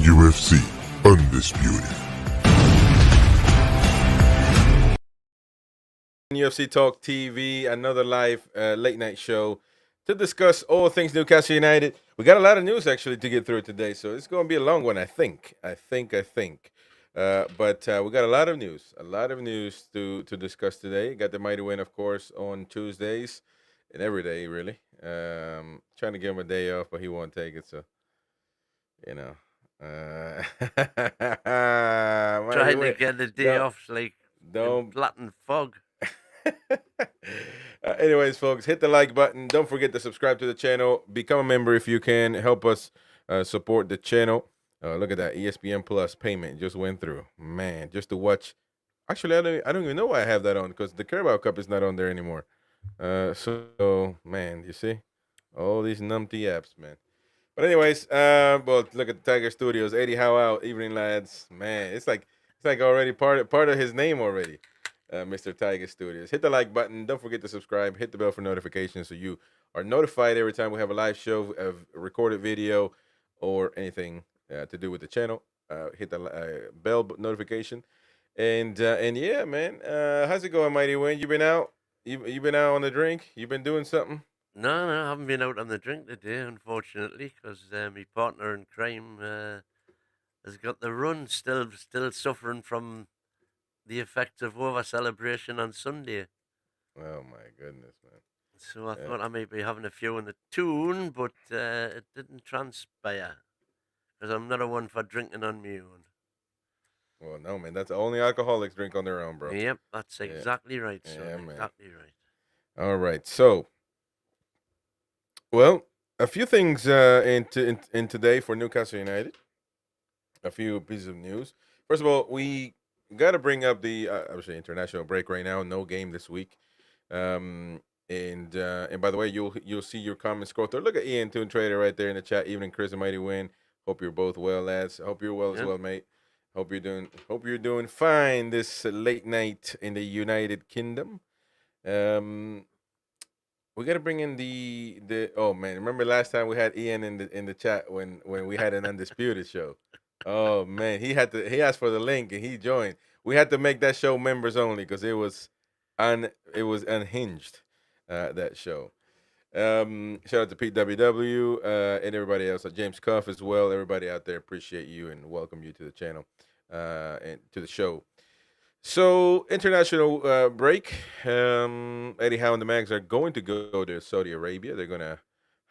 NUFC Undisputed. UFC Talk TV, another live late night show to discuss all things Newcastle United. We got a lot of news actually to get through today, so it's going to be a long one. I think. But we got a lot of news to discuss today. Got the mighty win, of course, on Tuesdays and every day really. Trying to give him a day off, but he won't take it. So you know. Trying to get the day Don't- off like don't Latin fog. Anyways, folks, hit the like button. Don't forget to subscribe to the channel. Become a member if you can. Help us support the channel. Look at that ESPN Plus payment just went through. Man, just to watch. Actually, I don't even know why I have that on because the Carabao Cup is not on there anymore. So man, you see all these numpty apps, man. But anyways, well, look at the Tiger Studios. 80 how out, evening lads. Man, it's like already part of his name already. Mr. Tiger Studios. Hit the like button. Don't forget to subscribe. Hit the bell for notifications so you are notified every time we have a live show, of recorded video, or anything to do with the channel. Hit the bell notification. And yeah, man. How's it going, Mighty Win? You been out? You been out on the drink? You been doing something? No, I haven't been out on the drink today, unfortunately, because my partner in crime has got the run. Still suffering from the effects of over celebration on Sunday. Oh my goodness, man. So I thought I might be having a few in the tune, but it didn't transpire because I'm not a one for drinking on my own. Well, no, man. That's only alcoholics drink on their own, bro. Yep, that's exactly right, son. Yeah, man. Exactly right. All right. So, well, a few things in today for Newcastle United. A few pieces of news. First of all, we got to bring up the obviously international break right now. No game this week. And by the way, you'll see your comments scroll through. Look at Ian Toon Trader right there in the chat. Evening, Chris and Mighty Win. Hope you're both well, lads. Hope you're well as well, mate. Hope you're doing fine this late night in the United Kingdom. We gotta bring in the oh man, remember last time we had Ian in the chat when we had an undisputed show. Oh man, he asked for the link and he joined. We had to make that show members only because it was unhinged, that show. Shout out to Pete WW and everybody else, James Cuff as well. Everybody out there, appreciate you and welcome you to the channel and to the show. So international break. Eddie Howe and the Mags are going to go to Saudi Arabia. They're gonna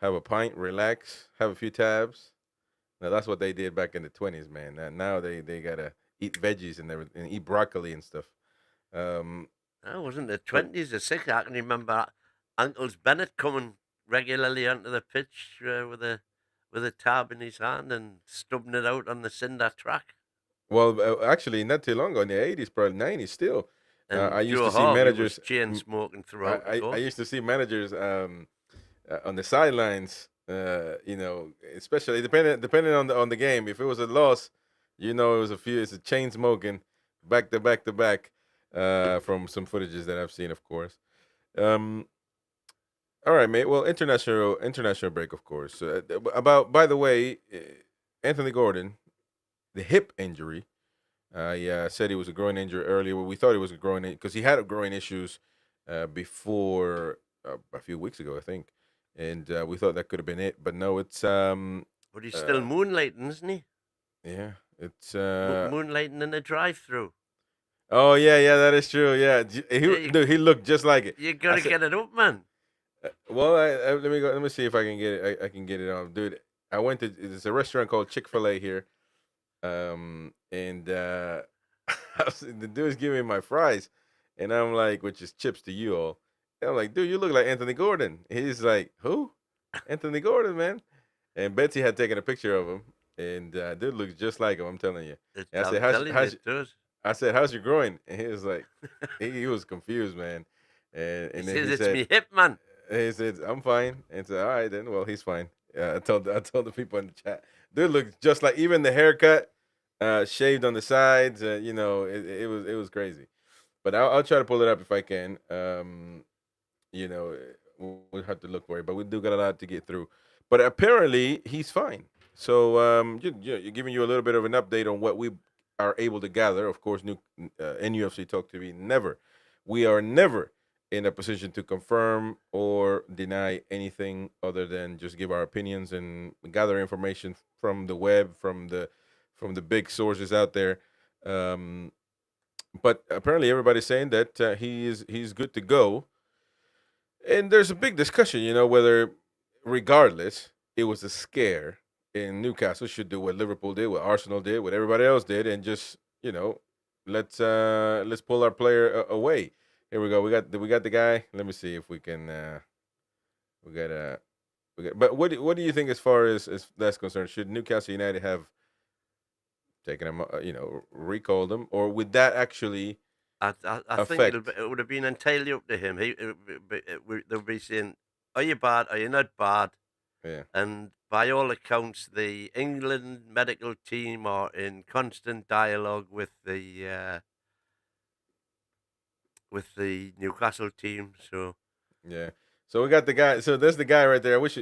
have a pint, relax, have a few tabs. Now that's what they did back in the 20s, man. Now they gotta eat veggies and everything, and eat broccoli and stuff. That wasn't the 20s, the 60s. I can remember Uncle's Bennett coming regularly onto the pitch with a tab in his hand and stubbing it out on the cinder track. Well, actually, not too long ago, in the 80s, probably 90s, still. And I used Joe to see Harvey managers was chain smoking throughout. I used to see managers on the sidelines. Especially depending on the game. If it was a loss, it was it's a chain smoking back to back from some footages that I've seen, of course. All right, mate. Well, international break, of course. By the way, Anthony Gordon, the hip injury. Said he was a groin injury earlier. We thought it was a groin because he had groin issues before a few weeks ago, I think, and we thought that could have been it. But no, it's But he's still moonlighting, isn't he? Yeah, it's moonlighting in a drive-through. Oh yeah, that is true. Yeah, he looked just like it. You gotta get it up, man. Well, let me go. Let me see if I can get it. I can get it on, dude. I went to there's a restaurant called Chick-fil-A here. And the dude's giving me my fries, and I'm like, which is chips to you all. And I'm like, dude, you look like Anthony Gordon. He's like, who? Anthony Gordon, man. And Betsy had taken a picture of him, and dude looks just like him. I'm telling you. And I said, how's your groin? And he was like, he was confused, man. And he then says, he it's said, me hip, man. He said, I'm fine. And said, all right then. Well, he's fine. I told the people in the chat. Dude looks just like, even the haircut, shaved on the sides. It was crazy. But I'll try to pull it up if I can. We'll have to look for it. But we do got a lot to get through. But apparently he's fine. So you're giving you a little bit of an update on what we are able to gather. Of course, NUFC Talk TV we are never in a position to confirm or deny anything other than just give our opinions and gather information from the web, from the big sources out there. Um, but apparently, everybody's saying that he's good to go. And there's a big discussion, whether, regardless, it was a scare, and Newcastle should do what Liverpool did, what Arsenal did, what everybody else did, and just let's pull our player away. Here we go. We got the guy. Let me see if we can. We got we got. But what do you think as far as that's concerned? Should Newcastle United have taken him, recalled him, or would that actually I think affect? it would have been entirely up to him. They'll be saying, "Are you bad? Are you not bad?" Yeah. And by all accounts, the England medical team are in constant dialogue with the Newcastle team. So Yeah. So we got the guy. So there's the guy right there. I wish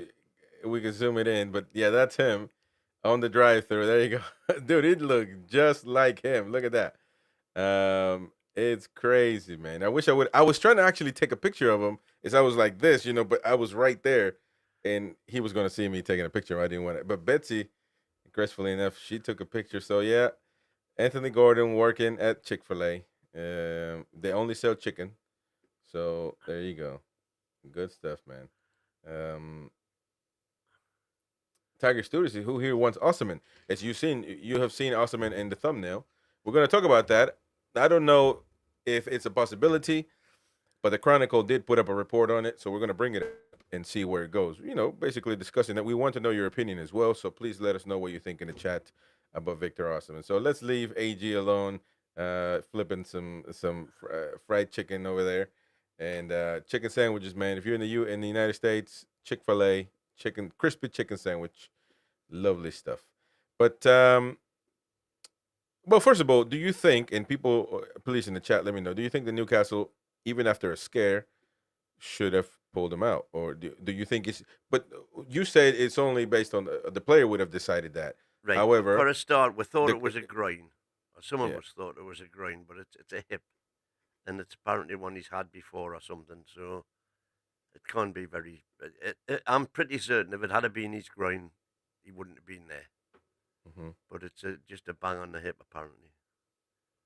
we could zoom it in, but yeah, that's him on the drive-through. There you go, dude. It looked just like him. Look at that. It's crazy, man. I wish I would. I was trying to actually take a picture of him as I was like this, but I was right there, and he was gonna see me taking a picture. I didn't want it, but Betsy, gracefully enough, she took a picture. So yeah, Anthony Gordon working at Chick-fil-A. They only sell chicken. So there you go. Good stuff, man. Um, Tiger Studios, who here wants Osimhen? As you have seen Osimhen in the thumbnail. We're going to talk about that. I don't know if it's a possibility, but the Chronicle did put up a report on it, so we're going to bring it up and see where it goes. Basically discussing that. We want to know your opinion as well, so please let us know what you think in the chat about Victor Osimhen. So let's leave AG alone, flipping some fried chicken over there, and chicken sandwiches, man. If you're in the United States, Chick-fil-A crispy chicken sandwich, lovely stuff. But well, first of all, do you think, and people, please in the chat, let me know, do you think the Newcastle, even after a scare, should have pulled him out? Or do you think it's, but you said it's only based on the player would have decided that. right, However, for a start, we thought the, it was a groin. Or some of yeah, us thought it was a groin, but it's a hip, and it's apparently one he's had before or something. So it can't be very. I'm pretty certain if it had been his groin, he wouldn't have been there. hmm But it's just a bang on the hip, apparently.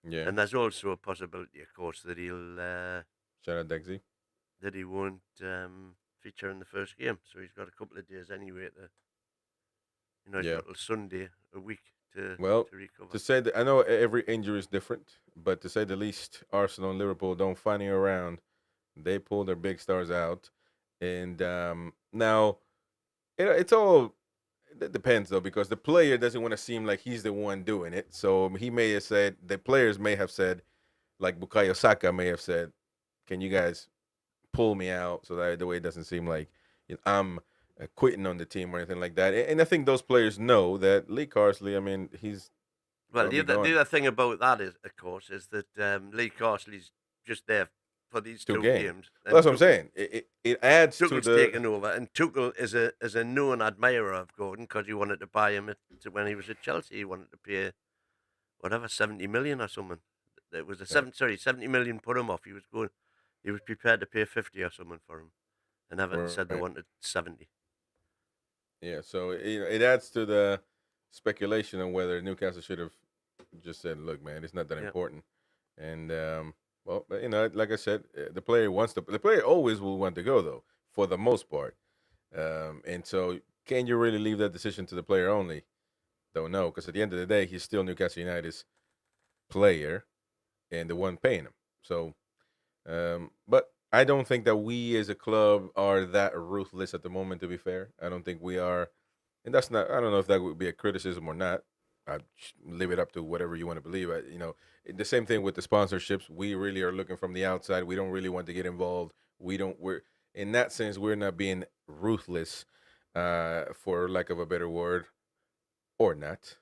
yeah. And there's also a possibility, of course, that Shout out Dexy. he won't feature in the first game. So he's got a couple of days anyway he's Yeah. got till Sunday a week to Well, recover. to say that I know every injury is different, but to say the least, Arsenal and Liverpool don't funny around. They pull their big stars out, and now it's all. It depends though, because the player doesn't want to seem like he's the one doing it. So he may have said, the players may have said, like Bukayo Saka may have said, "Can you guys pull me out so that the way it doesn't seem like I'm quitting on the team or anything like that." And I think those players know that Lee Carsley. I mean, he's Well, gonna be gone the other thing about that is, of course, is that Lee Carsley's just there for these 2 two games. games. Well, that's what I'm saying. It adds to Tuchel's the taken over, and Tuchel is a known admirer of Gordon because he wanted to buy him when he was at Chelsea. He wanted to pay whatever 70 million or something. It was 70 million put him off. He was prepared to pay 50 or something for him, and Everton said they right. wanted 70. Yeah, so it adds to the speculation on whether Newcastle should have just said, "Look, man, it's not that Yeah. important." And well, but, like I said, the player wants to. The player always will want to go though, for the most part. And so, can you really leave that decision to the player only? Don't know, because at the end of the day, he's still Newcastle United's player and the one paying him. So, but I don't think that we as a club are that ruthless at the moment. To be fair, I don't think we are, and that's not. I don't know if that would be a criticism or not. I leave it up to whatever you want to believe. The same thing with the sponsorships. We really are looking from the outside. We don't really want to get involved. We don't. We're in that sense. We're not being ruthless, for lack of a better word, or not.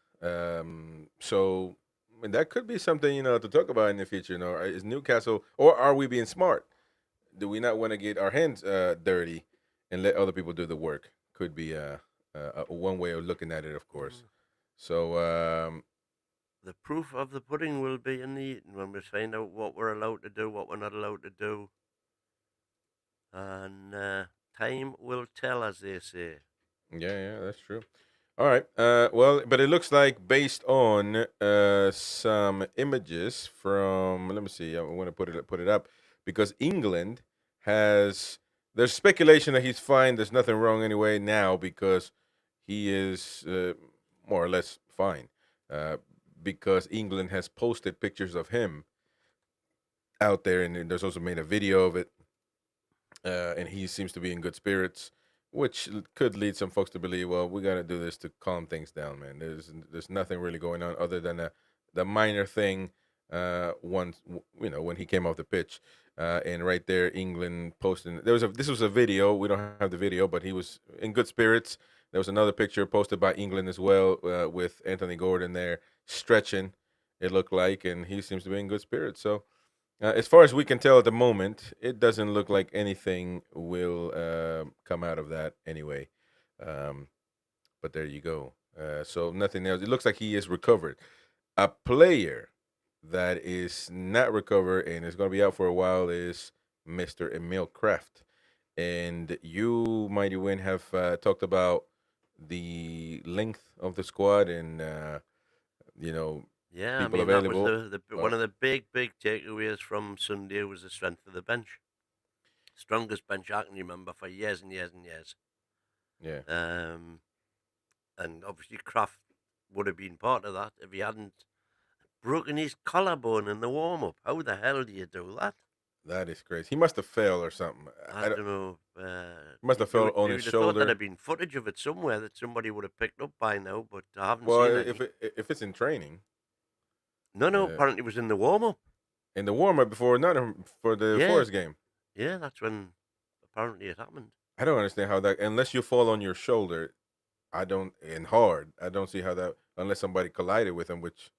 So and that could be something to talk about in the future. Is Newcastle, or are we being smart? Do we not want to get our hands dirty and let other people do the work? Could be one way of looking at it, of course. Mm. So The proof of the pudding will be in the eating when we find out what we're allowed to do, what we're not allowed to do, and time will tell, as they say. yeah, that's true. All right. Well, but it looks like based on some images from, let me see. I want to put it up because England has. There's speculation that he's fine. There's nothing wrong anyway now because he is more or less fine. Because England has posted pictures of him out there, and there's also made a video of it, and he seems to be in good spirits, which could lead some folks to believe, well, we got to do this to calm things down, man. There's nothing really going on other than the minor thing. Once when he came off the pitch, and right there, England posting. This was a video. We don't have the video, but he was in good spirits. There was another picture posted by England as well, with Anthony Gordon there stretching. It looked like, and he seems to be in good spirits. So as far as we can tell at the moment, it doesn't look like anything will come out of that anyway. Um, but there you go. So nothing else. It looks like he is recovered. A player that is not recovered and is going to be out for a while is Mr. Emil Krafth. And you, Mighty Win, have talked about the length of the squad and, Yeah, I people mean that was available. one of the big takeaways from Sunday was the strength of the bench. Strongest bench I can remember for years and years and years. Yeah. And obviously Krafth would have been part of that if he hadn't broken his collarbone in the warm up. How the hell do you do that? That is crazy. He must have fell or something. I don't know. Must have fell on you his would have thought there'd shoulder. have been footage of it somewhere that somebody would have picked up by now, but I haven't Well, seen any. if it's in training, No, uh, apparently it was in the warm up. in the warm up before Nottingham for the Yeah, Forest game. yeah, that's when apparently it happened. I don't understand how that unless you fall on your shoulder. I don't and hard. I don't see how that unless somebody collided with him, which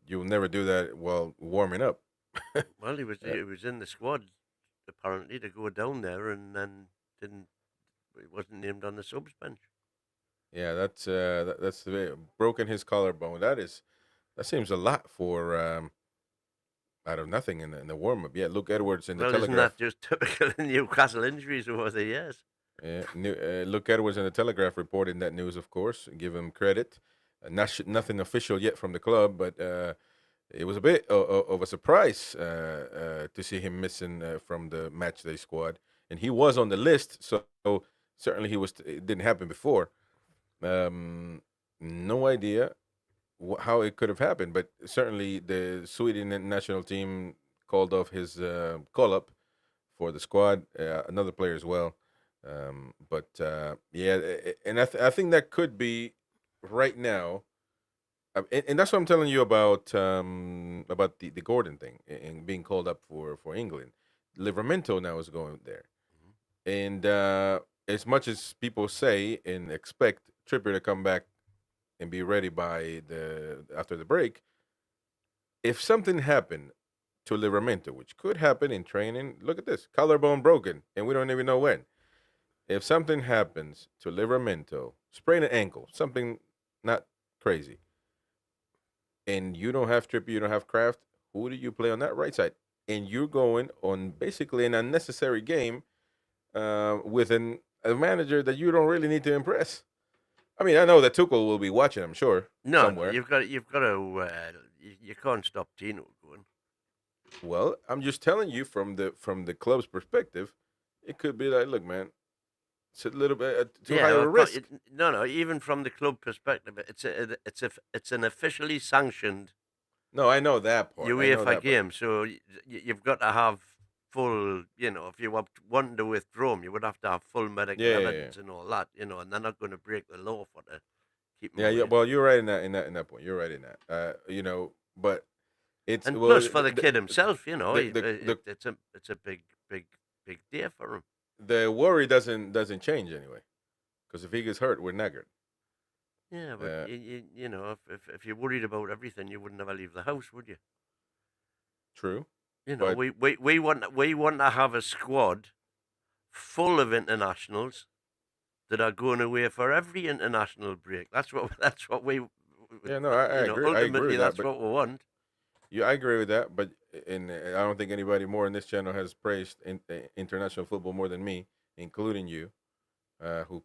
you'll never do that while warming up. Well, he was Uh, he was in the squad apparently to go down there, and then didn't. He wasn't named on the subs bench. yeah, that's broken his collarbone. That seems a lot for out of nothing in the warm up. Yeah, Luke Edwards in the Well, isn't that Telegraph. just typical Newcastle injuries over the years? Yeah, Luke Edwards in the Telegraph reporting that news, of course. Give him credit. Nothing official yet from the club, but it was a bit of a surprise to see him missing from the matchday squad, and he was on the list. So certainly he was. It didn't happen before. No idea how it could have happened, but certainly the Sweden national team called off his call up for the squad. Another player as well. But yeah, and I think that could be right now, and that's what I'm telling you about the Gordon thing and being called up for England. Livramento now is going there, Mhm. and as much as people say and expect Trippier to come back and be ready by the after the break, if something happened to Livramento, which could happen in training, look at this collarbone broken, and we don't even know when. If something happens to Livramento, sprain an ankle, something not crazy, and you don't have Trippier, you don't have Krafth, who do you play on that right side? And you're going on basically an unnecessary game with a manager that you don't really need to impress. I mean, I know that Tuchel will be watching, I'm sure, No, somewhere. you've got to. You can't stop Tino going. Well, I'm just telling you from the club's perspective, it could be like, look, man, it's a little bit too high Yeah, of a risk. no. Even from the club perspective, it's an officially sanctioned No, I know that part. I know UEFA that part. game, so you've got to have full. If you were wanting to withdraw him, you would have to have full medical Yeah, yeah, yeah. evidence and all that. And they're not going to break the law for to keep him Yeah, yeah. away. Well, you're right in that point. You're right in that. But it's And well, plus, for the kid himself, the it's a big day for him. the worry doesn't change anyway. Because if he gets hurt, we're knackered. Yeah, but Uh, if you're worried about everything, you would never leave the house, would you? true, but We want to have a squad full of internationals that are going away for every international break. That's what we. Yeah, no, I agree. I agree Ultimately, with that, that's but what we want. yeah, I agree with that. But I don't think anybody more in this channel has praised international football more than me, including you, who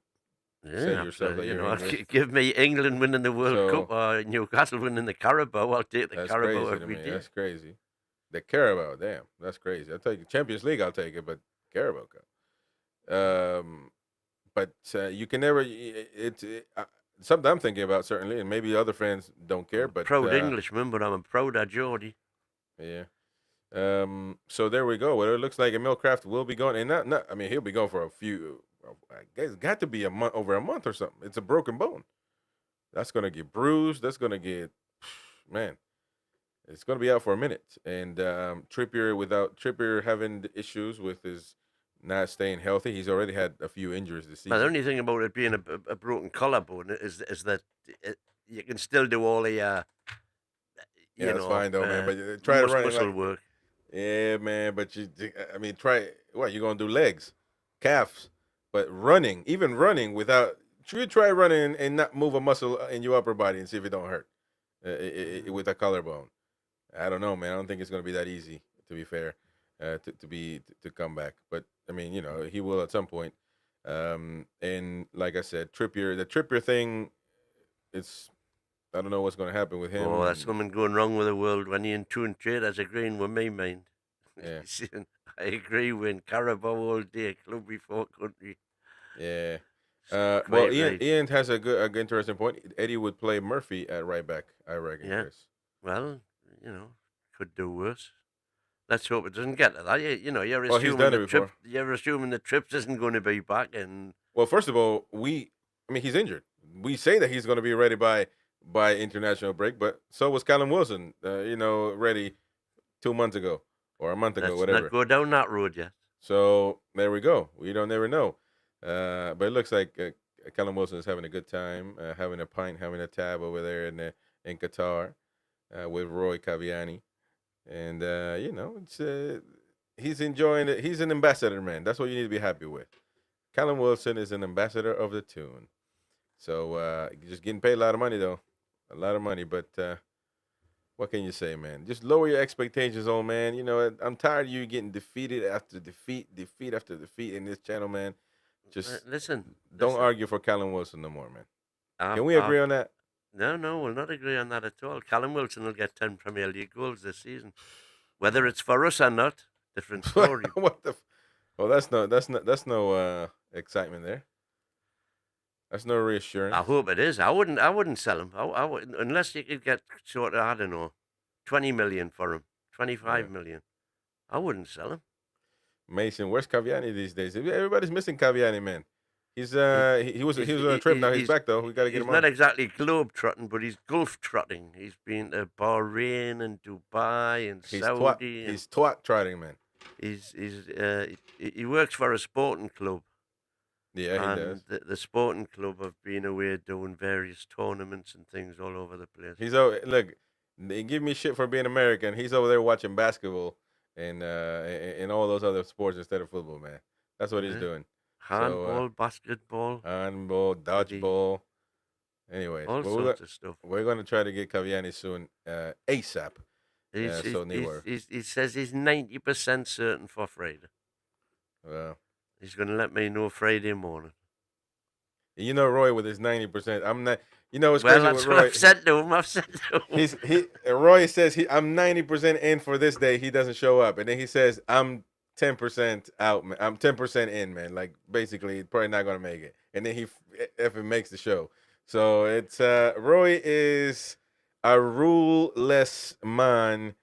say Yeah, yourself that you're English. give me England winning the World Cup So or Newcastle winning the Carabao. I'll take the that's Carabao crazy to every me. day. That's crazy. The Carabao, damn, that's crazy. I'll take it. Champions League, I'll take it, but Carabao Cup. But you can never. Something I'm thinking about certainly, and maybe other fans don't I'm care, a but proud Englishman, but I'm a prouder Geordie. yeah. So there we go. Well, it looks like Emil Krafth will be going, and not. I mean, he'll be going for a few. I guess it's got to be a month, over a month or something. It's a broken bone. That's gonna get bruised. That's gonna get, man. It's gonna be out for a minute. And Trippier having the issues with his not staying healthy. He's already had a few injuries this But the season. only thing about it being a broken collarbone is that you can still do all the Yeah, that's fine though, man. But try running muscle like, work. yeah, man. But I mean, try what you gonna do? Legs, calves, but running, even running without. You try running and not move a muscle in your upper body and see if it don't hurt with a collarbone. I don't know, man. I don't think it's gonna be that easy. To be fair, to come back. But I mean, he will at some point. And like I said, the Trippier thing, it's I don't know what's gonna happen with Oh, that's him. something going wrong with the world when you in tune traders agreeing with me, mind. Yeah. I agree with Carabao all day, club before country. Yeah. Well, Quite Ian right. Ian has a good interesting point. Eddie would play Murphy at right back, I reckon, Yeah. Chris. Well, could do worse. Let's hope it doesn't get to that. You're Well, he's assuming done it the trip. before. You're assuming the trips isn't going to be back, and Well, first of all, I mean, he's injured. We say that he's going to be ready by international break, but so was Callum Wilson. Ready 2 months ago or a month ago, let's not whatever. go down that road yet. So there we go. We don't never know. But it looks like Callum Wilson is having a good time, having a pint, having a tab over there in Qatar with Roy Caviani. And it's he's enjoying it. He's an ambassador, man. That's what you need to be happy with. Callum Wilson is an ambassador of the tune. So just getting paid a lot of money though, a lot of money. But what can you say, man? Just lower your expectations, old man. I'm tired of you getting defeated after defeat after defeat in this channel, man. Just don't Listen. argue for Callum Wilson no more, man. Can I've, we agree I've, on that? no, we'll not agree on that at all. Callum Wilson will get 10 Premier League goals this season. Whether No. it's for us or not, different story. What the? Well, that's no excitement there. That's no reassurance. I hope it is. I wouldn't sell him. I wouldn't, unless you could get sort of, I don't know, 20 million for him, 25 Yeah. million. I wouldn't sell him. Mason, where's Caviani these days? Everybody's missing Caviani, man. He's He, he was on a trip. Now he's back though. We got to get he's him not on. exactly globe trotting, but he's gulf trotting. He's been to Bahrain and Dubai and Saudi. He's twat trotting, man. He works for a sporting club. Yeah, he does. And the sporting club have been away doing various tournaments and things all over the place. He's over. Look, they give me shit for being American. He's over there watching basketball and all those other sports instead of football, man. That's what he's doing. Handball, basketball, handball, dodgeball. Anyways, all sorts of stuff. We're going to try to get Caviani soon, ASAP. He says he's 90% certain for Friday. Well, he's going to let me know Friday morning. Roy with his 90%. I'm not. It's well, crazy that's with what Roy. I've said to him. Roy says I'm 90% in for this day. He doesn't show up, and then he says I'm 10% out. Man. I'm 10% in, man. Like basically, probably not gonna make it. And then if it makes the show, so it's Roy is a rule-less man.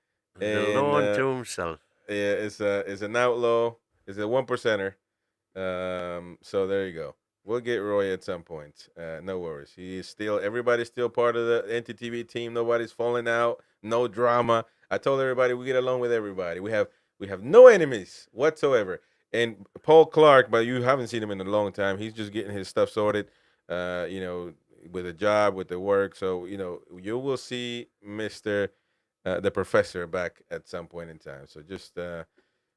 And law unto himself. Yeah, it's an outlaw. It's a 1%er. So there you go. We'll get Roy at some point. No worries. Everybody's still part of the NTTV team. Nobody's falling out. No drama. I told everybody we get along with everybody. We have no enemies whatsoever. And Paul Clark, but you haven't seen him in a long time. He's just getting his stuff sorted. With a job, with the work. So you will see Mr. The Professor back at some point in time. So just.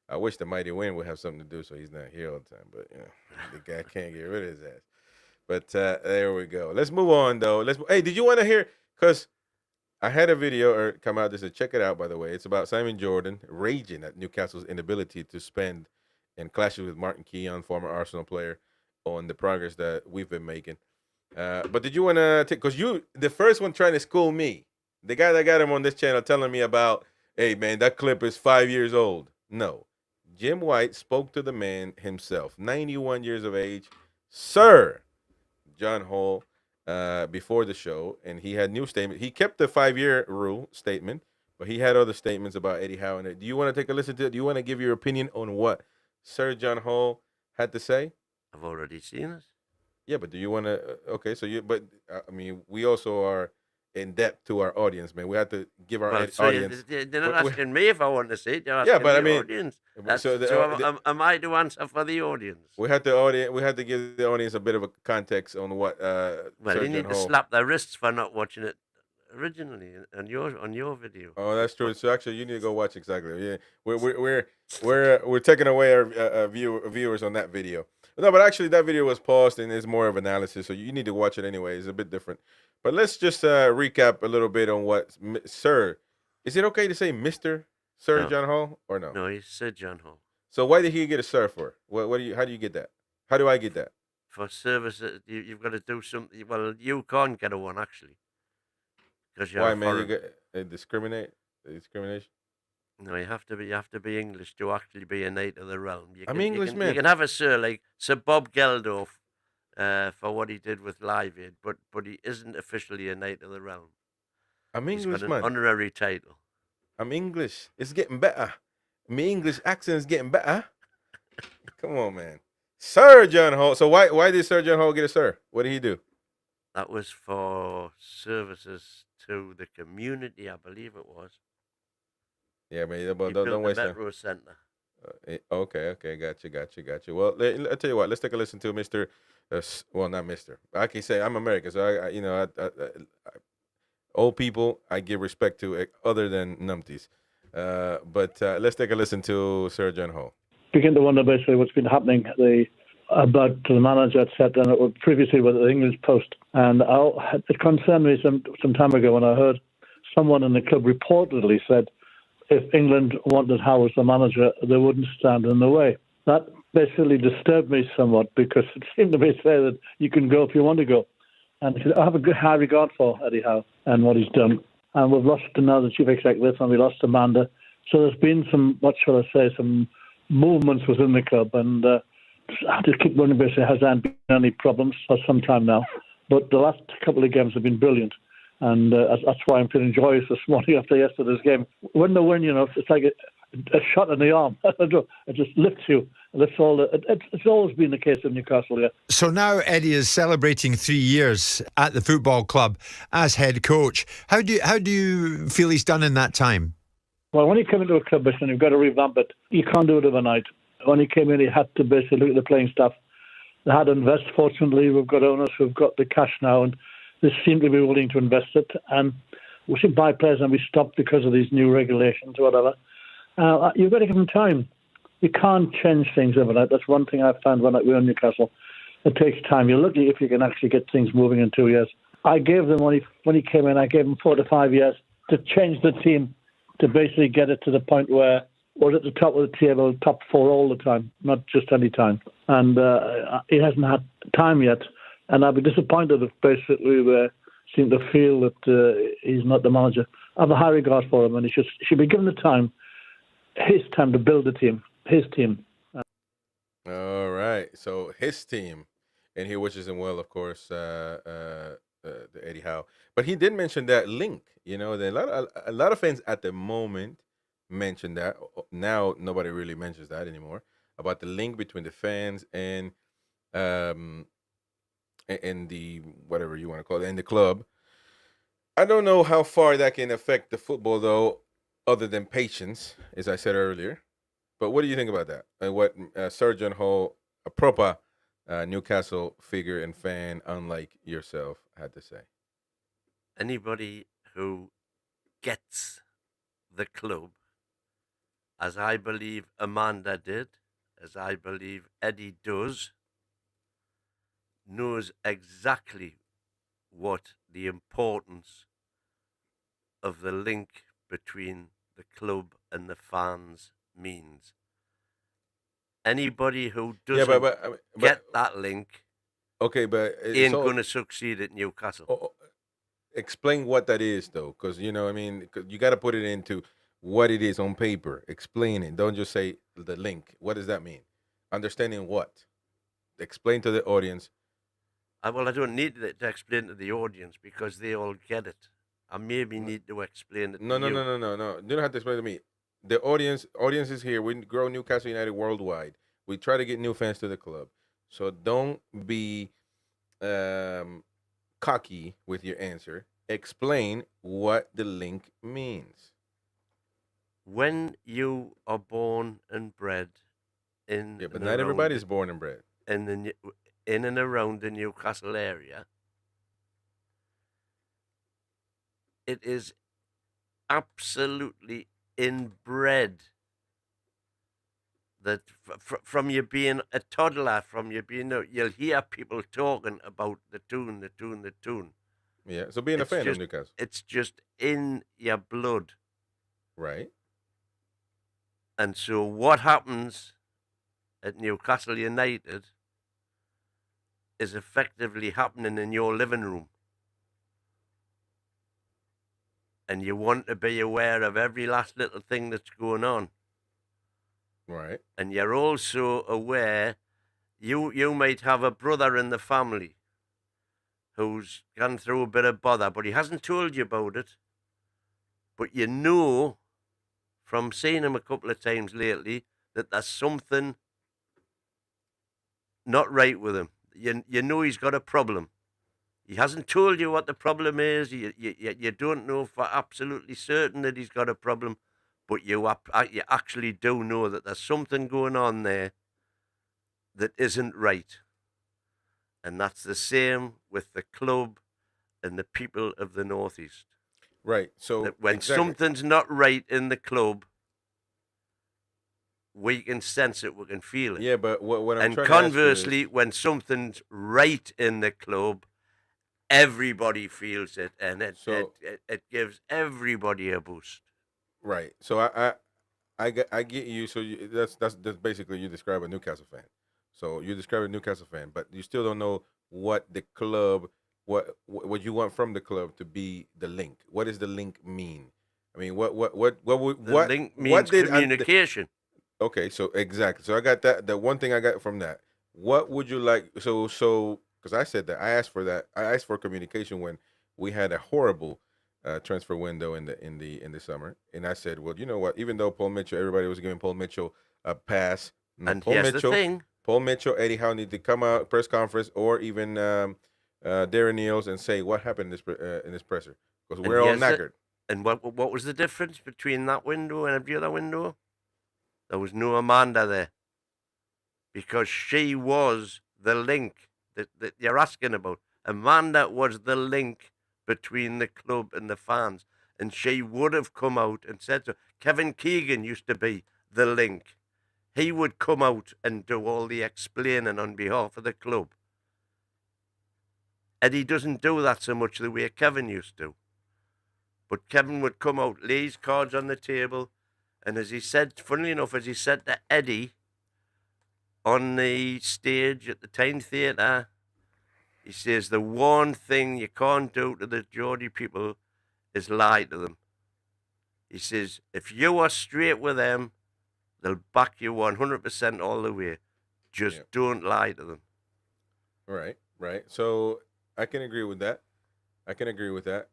I wish the Mighty Win would have something to do so he's not here all the time, but the guy can't get rid of his ass. But there we go. Let's move on though. Hey, did you want to hear? Because I had a video or come out. Just to check it out. By the way, it's about Simon Jordan raging at Newcastle's inability to spend and clashes with Martin Keown, former Arsenal player, on the progress that we've been making. But did you want to take? Because you, the first one trying to school me, the guy that got him on this channel telling me about, hey man, that clip is 5 years old. No, Jim White spoke to the man himself, 91 years of age, Sir John Hall, before the show, and he had new statement. He kept the 5-year rule statement, but he had other statements about Eddie Howe. And do you want to take a listen to it? Do you want to give your opinion on what Sir John Hall had to say? I've already seen it. Yeah, but do you want to? Okay, so you. But I mean, we also are in depth to our audience, man. We have to give our audience. They're not asking me if I want to see it. They're asking Yeah, but I the mean, audience. so Am I to answer for the audience? we have to We have to give the audience a bit of a context on what. Well, Sir you need John to Hall. slap their wrists for not watching it originally on your video. Oh, that's true. So actually, you need to go watch exactly. Yeah, we're taking away our viewers on that video. No, but actually, that video was paused and it's more of analysis, so you need to watch it anyway. It's a bit different. But let's just recap a little bit on what Sir. Is it okay to say Mr. Sir No. John Hall or no? No, he said John Hall. So why did he get a Sir for? What do you? How do you get that? How do I get that? For service, you've got to do something. Well, you can't get a one actually, because you're Why, a man? You foreign. get discrimination. No, you have to be English to actually be a knight of the realm. I'm English, you man. can have a Sir like Sir Bob Geldof, for what he did with Live Aid, but he isn't officially a knight of the realm. I'm He's English, got an man. honorary title. I'm English. It's getting better. My English accent is getting better. Come on, man. Sir John Hall. So why did Sir John Hall get a Sir? What did he do? That was for services to the community, I believe it was. Yeah, man. He But built don't the waste time. Metro Centre. Okay. Got you. Well, I'll tell you what. Let's take a listen to Mr. Well, not Mr. I can say I'm American, so I old people I give respect to other than numpties. But let's take a listen to Sir John Hall. Begin to wonder basically what's been happening about the manager, etc. And it was previously with the English Post, and it concerned me some time ago when I heard someone in the club reportedly said if England wanted Howe as the manager, they wouldn't stand in the way. That basically disturbed me somewhat because it seemed to me to say that you can go if you want to go. And I have a good high regard for Eddie Howe and what he's done. And we've lost now the chief executive, and we lost Amanda. So there's been some, what shall I say, some movements within the club. And I just keep wondering basically, has there been any problems for some time now? But the last couple of games have been brilliant. And that's why I'm feeling joyous this morning after yesterday's game. When they win, it's like a shot in the arm. It just lifts you. It's always been the case in Newcastle, yeah. So now Eddie is celebrating 3 years at the football club as head coach. How do you feel he's done in that time? Well, when you come into a club, and you've got to revamp it. You can't do it overnight. When he came in, he had to basically look at the playing staff. They had to invest. Fortunately, we've got owners who've got the cash now, and they seem to be willing to invest it. And we should buy players, and we stopped because of these new regulations or whatever. You've got to give them time. You can't change things overnight. That's one thing I found when we were in Newcastle. It takes time. You're lucky if you can actually get things moving in 2 years. I gave them, when he came in, I gave him 4 to 5 years to change the team, to basically get it to the point where we're at the top of the table, top 4 all the time, not just any time. And he hasn't had time yet. And I'd be disappointed if basically we seem to feel that he's not the manager. I have a high regard for him, and he should be given the time, his time to build the team, his team. All right. So his team, and he wishes him well, of course, Eddie Howe. But he did mention that link. A lot of fans at the moment mention that. Now nobody really mentions that anymore, about the link between the fans and the whatever you want to call it, and the club. I don't know how far that can affect the football though, other than patience, as I said earlier. But what do you think about that? And what Sir John Hall, a proper Newcastle figure and fan, unlike yourself, had to say? Anybody who gets the club, as I believe Amanda did, as I believe Eddie does, knows exactly what the importance of the link between the club and the fans means. Anybody who Yeah, doesn't but get that link okay, but ain't going to succeed at Newcastle. explain what that is, though, because you know, I mean, 'cause you got to put it into what it is on paper. Explain it. Don't just say the link. What does that mean? Understanding what? Explain to the audience. Well, I don't need to explain to the audience because they all get it. I maybe need to explain it No, to no, you. no, no, no, no. You don't have to explain to me. The audience is here. We grow Newcastle United worldwide. We try to get new fans to the club. So don't be cocky with your answer. Explain what the link means. When you are born and bred in Yeah, but and not around everybody's born and bred. in and around the Newcastle area, it is absolutely inbred that from you being a toddler, from you being, you'll hear people talking about the tune. Yeah. So being a fan of Newcastle, It's just in your blood. right? And so what happens at Newcastle United is effectively happening in your living room. And you want to be aware of every last little thing that's going on. Right. And you're also aware you might have a brother in the family who's gone through a bit of bother, but he hasn't told you about it. But you know from seeing him a couple of times lately that there's something not right with him. You know he's got a problem. He hasn't told you what the problem is. You don't know for absolutely certain that he's got a problem, but you actually do know that there's something going on there that isn't right. And that's the same with the club and the people of the Northeast. Right. So That when exactly. something's not right in the club, we can sense it, we can feel it. Yeah, but what I'm And trying to ask you conversely, is, when something's right in the club, everybody feels it, and it gives everybody a boost. right. So I get you. So that's basically you describe a Newcastle fan. So you describe a Newcastle fan, but you still don't know what the club, what you want from the club to be the link. What does the link mean? I mean, The link means communication. Okay, so exactly. So I got that. The one thing I got from that. What would you like? So because I said that I asked for that. I asked for communication when we had a horrible transfer window in the summer, and I said, well, you know what? Even though Paul Mitchell, everybody was giving Paul Mitchell a pass. And Paul here's Mitchell, the thing: Paul Mitchell, Eddie Howe need to come out press conference, or even Darren Neals and say what happened in this presser, because we're all knackered. And what was the difference between that window and every other window? There was no Amanda there, because she was the link that you're asking about. Amanda was the link between the club and the fans, and she would have come out and said so. Kevin Keegan used to be the link. He would come out and do all the explaining on behalf of the club. Eddie doesn't do that so much the way Kevin used to. But Kevin would come out, lay his cards on the table, and as he said, funnily enough, as he said to Eddie on the stage at the Tyne Theatre, he says, the one thing you can't do to the Geordie people is lie to them. He says, if you are straight with them, they'll back you 100% all the way. Just don't lie to them. Right. So I can agree with that.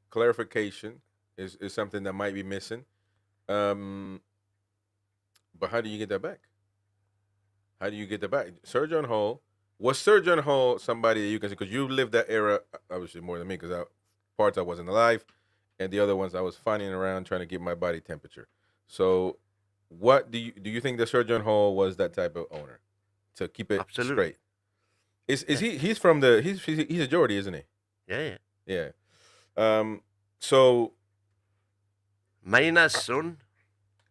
Clarification is something that might be missing. But how do you get that back? Sir John Hall, was Sir John Hall somebody that you can say, because you lived that era obviously more than me, because parts I wasn't alive, and the other ones I was finding around trying to get my body temperature. So what do you think that Sir John Hall was that type of owner to keep it straight? Is he's from he's a Geordie, isn't he? Yeah. So Mina's son.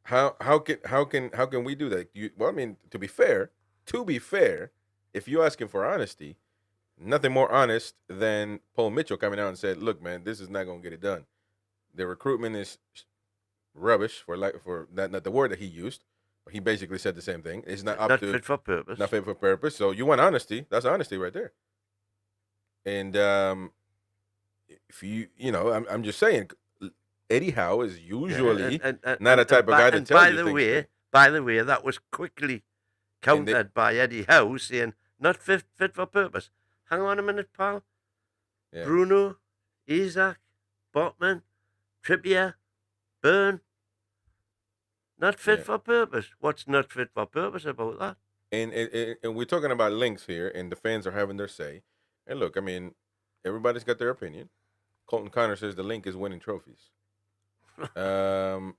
How can we do that? Well, I mean, to be fair, if you're asking for honesty, nothing more honest than Paul Mitchell coming out and said, "Look, man, this is not going to get it done. The recruitment is rubbish for that, not the word that he used. But he basically said the same thing. It's not up Not to fit for purpose. not fit for purpose. So you want honesty? That's honesty right there. And if I'm just saying, Eddie Howe is usually not a type of guy to tell you things. By the way, that was quickly countered by Eddie Howe saying not fit for purpose. Hang on a minute, pal. Yeah. Bruno, Isaac, Botman, Trippier, Byrne. Not fit for purpose. What's not fit for purpose about that? And we're talking about links here, and the fans are having their say. And look, I mean, everybody's got their opinion. Colton Connor says the link is winning trophies. And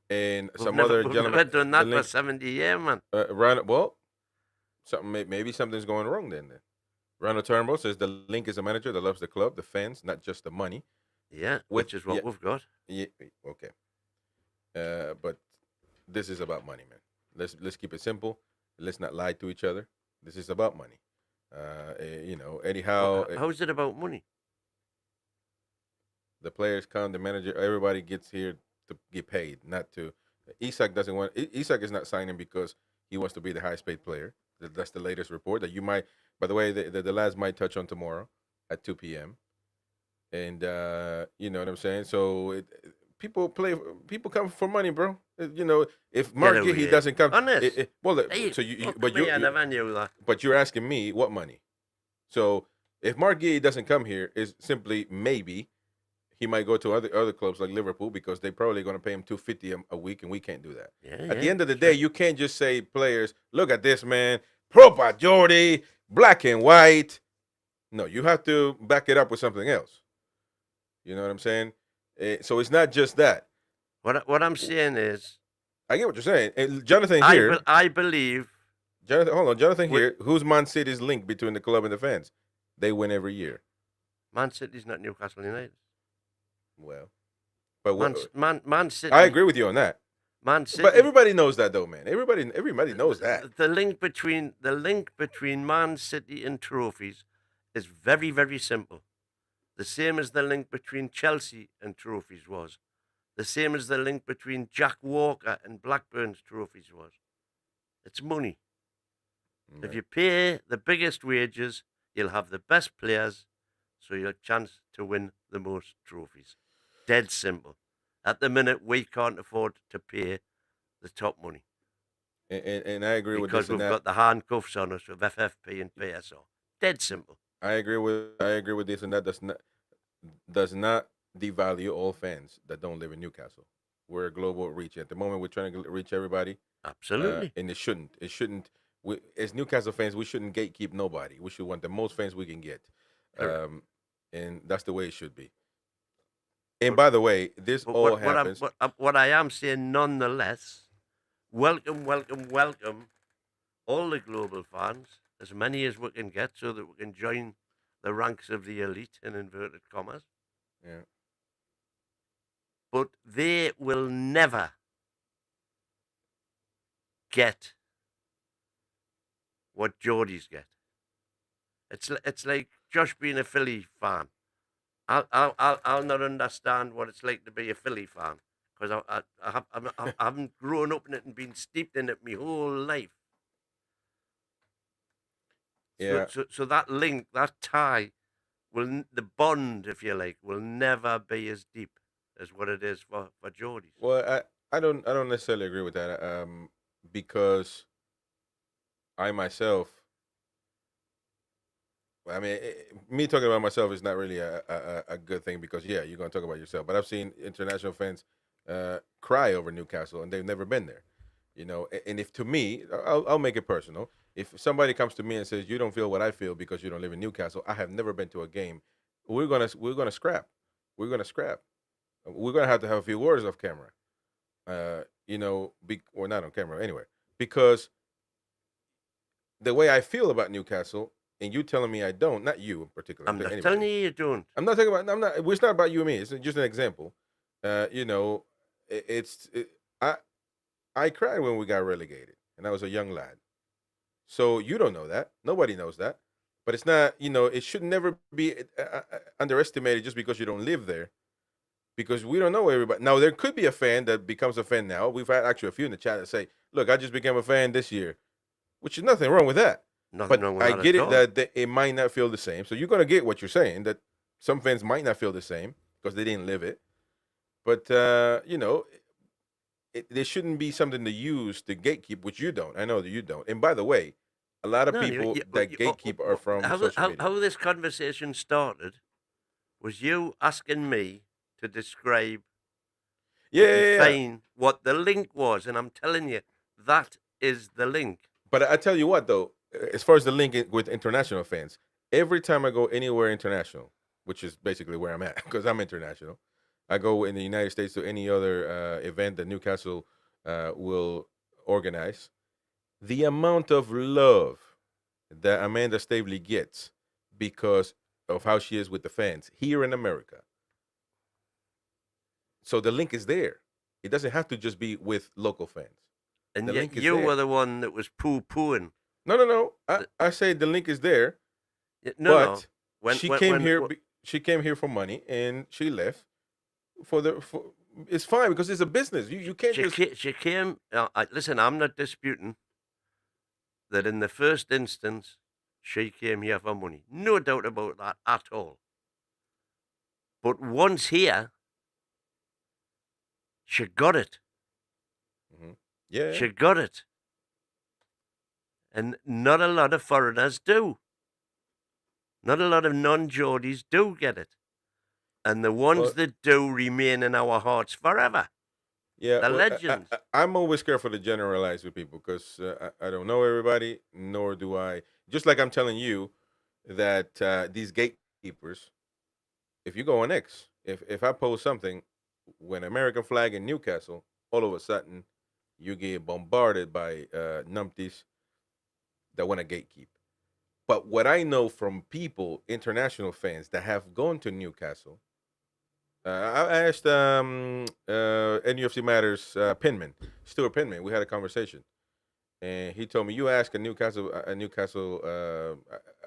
some other gentlemen. We've been doing that for 70 years, man. Maybe something's going wrong then. Ronald Turnbull says the link is a manager that loves the club, the fans, not just the money. Yeah, which is what we've got. Yeah, okay. But this is about money, man. Let's keep it simple. Let's not lie to each other. This is about money. Eddie Howe. How is it about money? The players come, the manager, everybody gets here to get paid, not to. Isak doesn't want. Isak is not signing because he wants to be the highest paid player. That's the latest report that you might. By the way, the lads might touch on tomorrow at 2 p.m. And you know what I'm saying. So people come for money, bro. If Mark Gihey doesn't come, I never knew that. But you're asking me what money. So if Mark Gihey doesn't come here, is simply maybe he might go to other clubs like Liverpool because they're probably going to pay him $250 a week, and we can't do that. At the end of the day, you can't just say players, look at this man, proper Jordy, black and white. No, you have to back it up with something else. You know what I'm saying? So it's not just that. What I'm saying is, I get what you're saying. And Jonathan here, I believe. Jonathan here. Who's Man City's link between the club and the fans? They win every year. Man City's not Newcastle United. Well, but Man City. I agree with you on that. Man City. But everybody knows that, though, man. Everybody knows that. The link between Man City and trophies is very, very simple. The same as the link between Chelsea and trophies was. The same as the link between Jack Walker and Blackburn's trophies was. It's money. Right. If you pay the biggest wages, you'll have the best players, so you'll have a chance to win the most trophies. Dead simple. At the minute, we can't afford to pay the top money. And I agree with this. Because we've got the handcuffs on us with FFP and PSO. Dead simple. I agree with this, and that does not devalue all fans that don't live in Newcastle. We're a global reach. At the moment, we're trying to reach everybody. Absolutely. And it shouldn't. As Newcastle fans, we shouldn't gatekeep nobody. We should want the most fans we can get. And that's the way it should be. And by the way, this all happens. What I am saying, nonetheless, welcome all the global fans, as many as we can get, so that we can join the ranks of the elite, in inverted commas. Yeah. But they will never get what Geordies get. It's like Josh being a Philly fan. I'll not understand what it's like to be a Philly fan, because I haven't grown up in it and been steeped in it my whole life. Yeah. So that link, that tie, the bond, if you like, will never be as deep as what it is for Geordies. Well, I don't necessarily agree with that. Because I myself. I mean, me talking about myself is not really a good thing, because, yeah, you're going to talk about yourself. But I've seen international fans cry over Newcastle, and they've never been there. And if, to me, I'll make it personal. If somebody comes to me and says, you don't feel what I feel because you don't live in Newcastle, I have never been to a game, we're gonna scrap. We're going to scrap. We're going to have a few words off camera. Or not on camera, anyway. Because the way I feel about Newcastle, and you telling me I don't, not you in particular. I'm not telling you don't. I'm not talking about. It's not about you and me. It's just an example. I cried when we got relegated, and I was a young lad. So you don't know that. Nobody knows that. But it's not, it should never be underestimated just because you don't live there, because we don't know everybody. Now, there could be a fan that becomes a fan now. We've had actually a few in the chat that say, look, I just became a fan this year, which is nothing wrong with that. Nothing But wrong with I that get at it all. that it might not feel the same. So you're going to get what you're saying, that some fans might not feel the same because they didn't live it. But, there shouldn't be something to use to gatekeep, which you don't. I know that you don't. And by the way, a lot of No, people that gatekeep are from social media. How this conversation started was you asking me to describe Yeah. define what the link was, and I'm telling you, that is the link. But I tell you what, though, as far as the link with international fans, every time I go anywhere international, which is basically where I'm at, because I'm international, I go in the United States to any other event that Newcastle will organize. The amount of love that Amanda Stavely gets because of how she is with the fans here in America. So the link is there. It doesn't have to just be with local fans. And The yet link is you there. were the one that was poo-pooing. No. I say the link is there. No. She came here. She came here for money, and she left for it's fine because it's a business. You can't She came. Listen, I'm not disputing that in the first instance she came here for money. No doubt about that at all. But once here, she got it. Yeah. She got it. And not a lot of foreigners do. Not a lot of non-Geordies do get it. And the ones that do remain in our hearts forever. Yeah, The legends. I'm always careful to generalize with people because I don't know everybody, nor do I. Just like I'm telling you that these gatekeepers, if you go on X, if I post something, when American flag in Newcastle, all of a sudden you get bombarded by numpties that want to gatekeep. But what I know from people, international fans that have gone to Newcastle, I asked NUFC Matters Pinman, Stuart Pinman. We had a conversation, and he told me you ask a Newcastle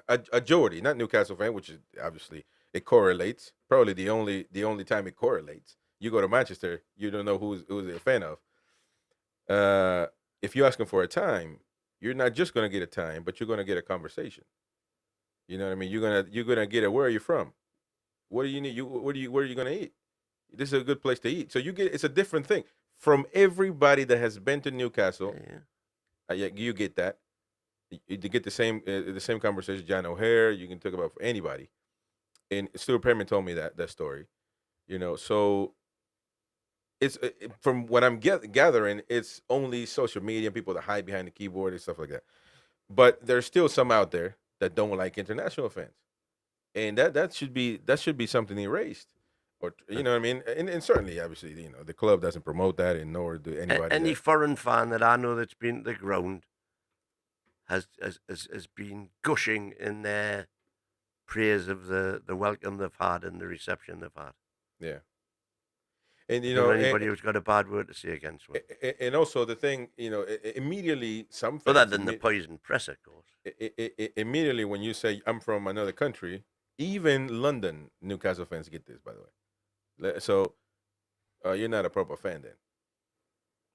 a Geordie, not Newcastle fan, which is obviously it correlates. Probably the only time it correlates. You go to Manchester, you don't know who's a fan of. If you ask them for a time, you're not just gonna get a time, but you're gonna get a conversation. You know what I mean? You're gonna get a where are you from? What do you need? Where are you gonna eat? This is a good place to eat. So it's a different thing from everybody that has been to Newcastle. Yeah. You get that. You get the same conversation. John O'Hare. You can talk about anybody. And Stuart Perman told me that story. So it's from what I'm gathering, it's only social media, people that hide behind the keyboard and stuff like that. But there's still some out there that don't like international fans, and that should be something erased, or you know what I mean. And certainly, obviously, the club doesn't promote that, and nor do anybody. Any foreign fan that I know that's been to the ground has been gushing in their praise of the welcome they've had and the reception they've had. Yeah. And anybody who's got a bad word to say against one. And also the thing, immediately some fans, other than the poison press, of course. Immediately when you say I'm from another country, even London Newcastle fans get this, by the way. So you're not a proper fan then.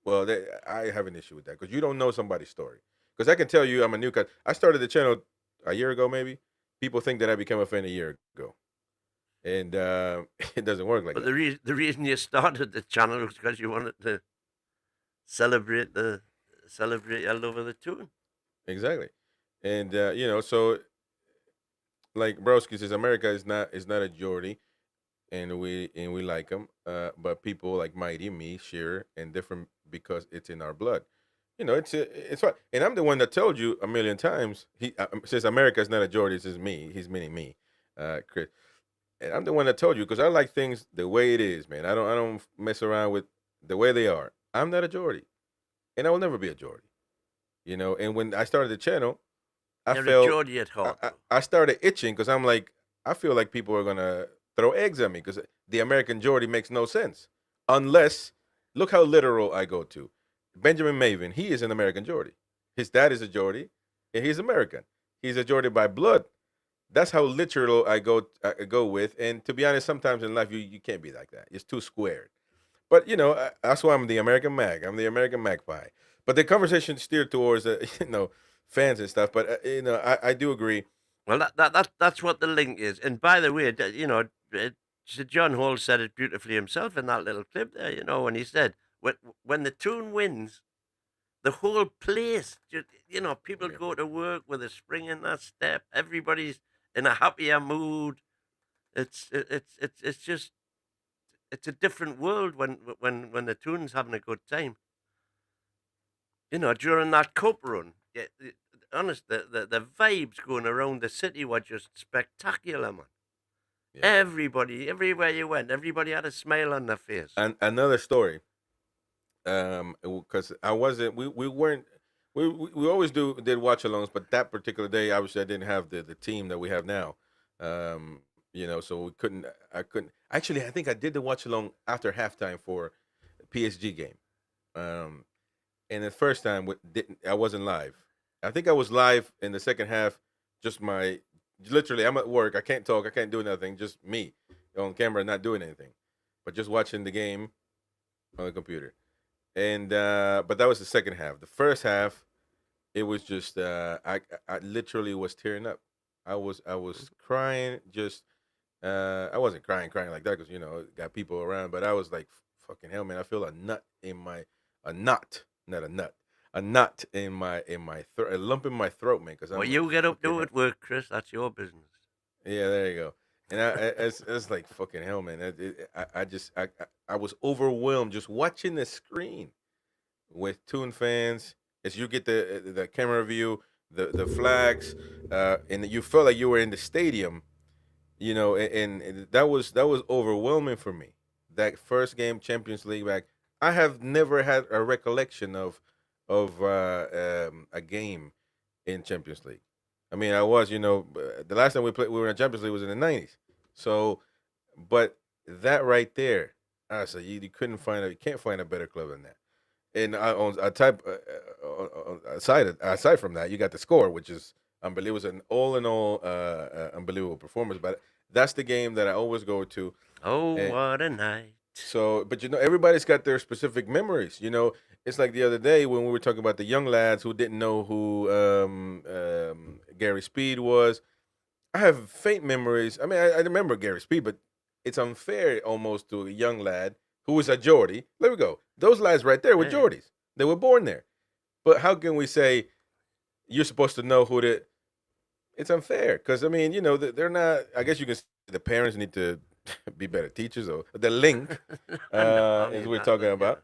Well, I have an issue with that because you don't know somebody's story. Because I can tell you I'm a Newcastle. I started the channel a year ago, maybe. People think that I became a fan a year ago. And it doesn't work like that. But the reason you started the channel was because you wanted to celebrate your love of the tune. Exactly. And so like Broski says, America is not a Geordie, and we like them. But people like Mighty, me, Shearer, and different because it's in our blood. It's fine. And I'm the one that told you a million times. He says America is not a Geordie. It's just me. He's meaning me, Chris. And I'm the one that told you because I like things the way it is, man. I don't mess around with the way they are. I'm not a Geordie, and I will never be a Geordie. And when I started the channel, You're a Geordie at heart. I started itching because I'm like, I feel like people are gonna throw eggs at me because the American Geordie makes no sense unless look how literal I go to. Benjamin Maven, he is an American Geordie. His dad is a Geordie, and he's American. He's a Geordie by blood. That's how literal I go with. And to be honest, sometimes in life you can't be like that. It's too squared. But that's why I'm the American Mag. I'm the American Magpie. But the conversation steered towards fans and stuff. But I do agree. Well, that's what the link is. And by the way, Sir John Hall said it beautifully himself in that little clip there. When he said, when the tune wins, the whole place, people go to work with a spring in that step. Everybody's in a happier mood. It's just it's a different world when the tune's having a good time. During that cup run, honest, the vibes going around the city were just spectacular, man. Yeah. Everybody, everywhere you went, everybody had a smile on their face. And another story, because I wasn't, we weren't, we always did watch alongs, but that particular day, obviously, I didn't have the team that we have now. So we couldn't. I couldn't. Actually, I think I did the watch along after halftime for PSG game. And the first time I wasn't live. I think I was live in the second half. Just literally, I'm at work. I can't talk. I can't do nothing. Just me on camera, not doing anything, but just watching the game on the computer. And but that was the second half. The first half, it was just I literally was tearing up. I was crying. Just I wasn't crying like that because got people around, but I was like, fucking hell, man! I feel a knot in my not a nut, a knot in my throat, a lump in my throat, man. Because well, you get up to it work, Chris. That's your business. Yeah, there you go. And it's like fucking hell, man. I was overwhelmed just watching the screen with Toon fans. As you get the camera view, the flags, and you felt like you were in the stadium, and that was overwhelming for me. That first game, Champions League back, I have never had a recollection of a game in Champions League. I mean, I was, the last time we were in Champions League was in the '90s. So, but that right there, I said you can't find a better club than that. And aside from that, you got the score, which is unbelievable. It was an all in all unbelievable performance. But that's the game that I always go to. Oh, what a night! So, but everybody's got their specific memories. It's like the other day when we were talking about the young lads who didn't know who Gary Speed was. I have faint memories. I mean, I remember Gary Speed, but it's unfair almost to a young lad who was a Geordie. There we go. Those lads right there were Geordies. They were born there. But how can we say you're supposed to know who the? It's unfair because I mean, they're not. I guess you can say the parents need to be better teachers, or the link is we're talking about.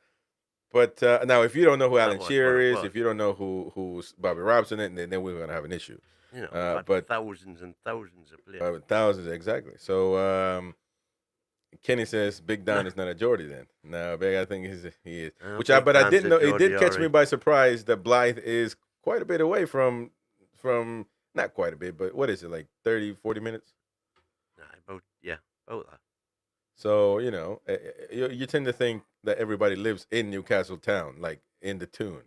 But now, if you don't know who Alan Shearer is, if you don't know who's Bobby Robson, then we're gonna have an issue. But thousands and thousands of players. Thousands, exactly. So Kenny says Big Don is not a Geordie. Then no, Big, I think he is. But I didn't know. It did catch me by surprise that Blythe is quite a bit away from not quite a bit, but what is it, like 30, 40 minutes? About that. So you tend to think that everybody lives in Newcastle town, like in the tune,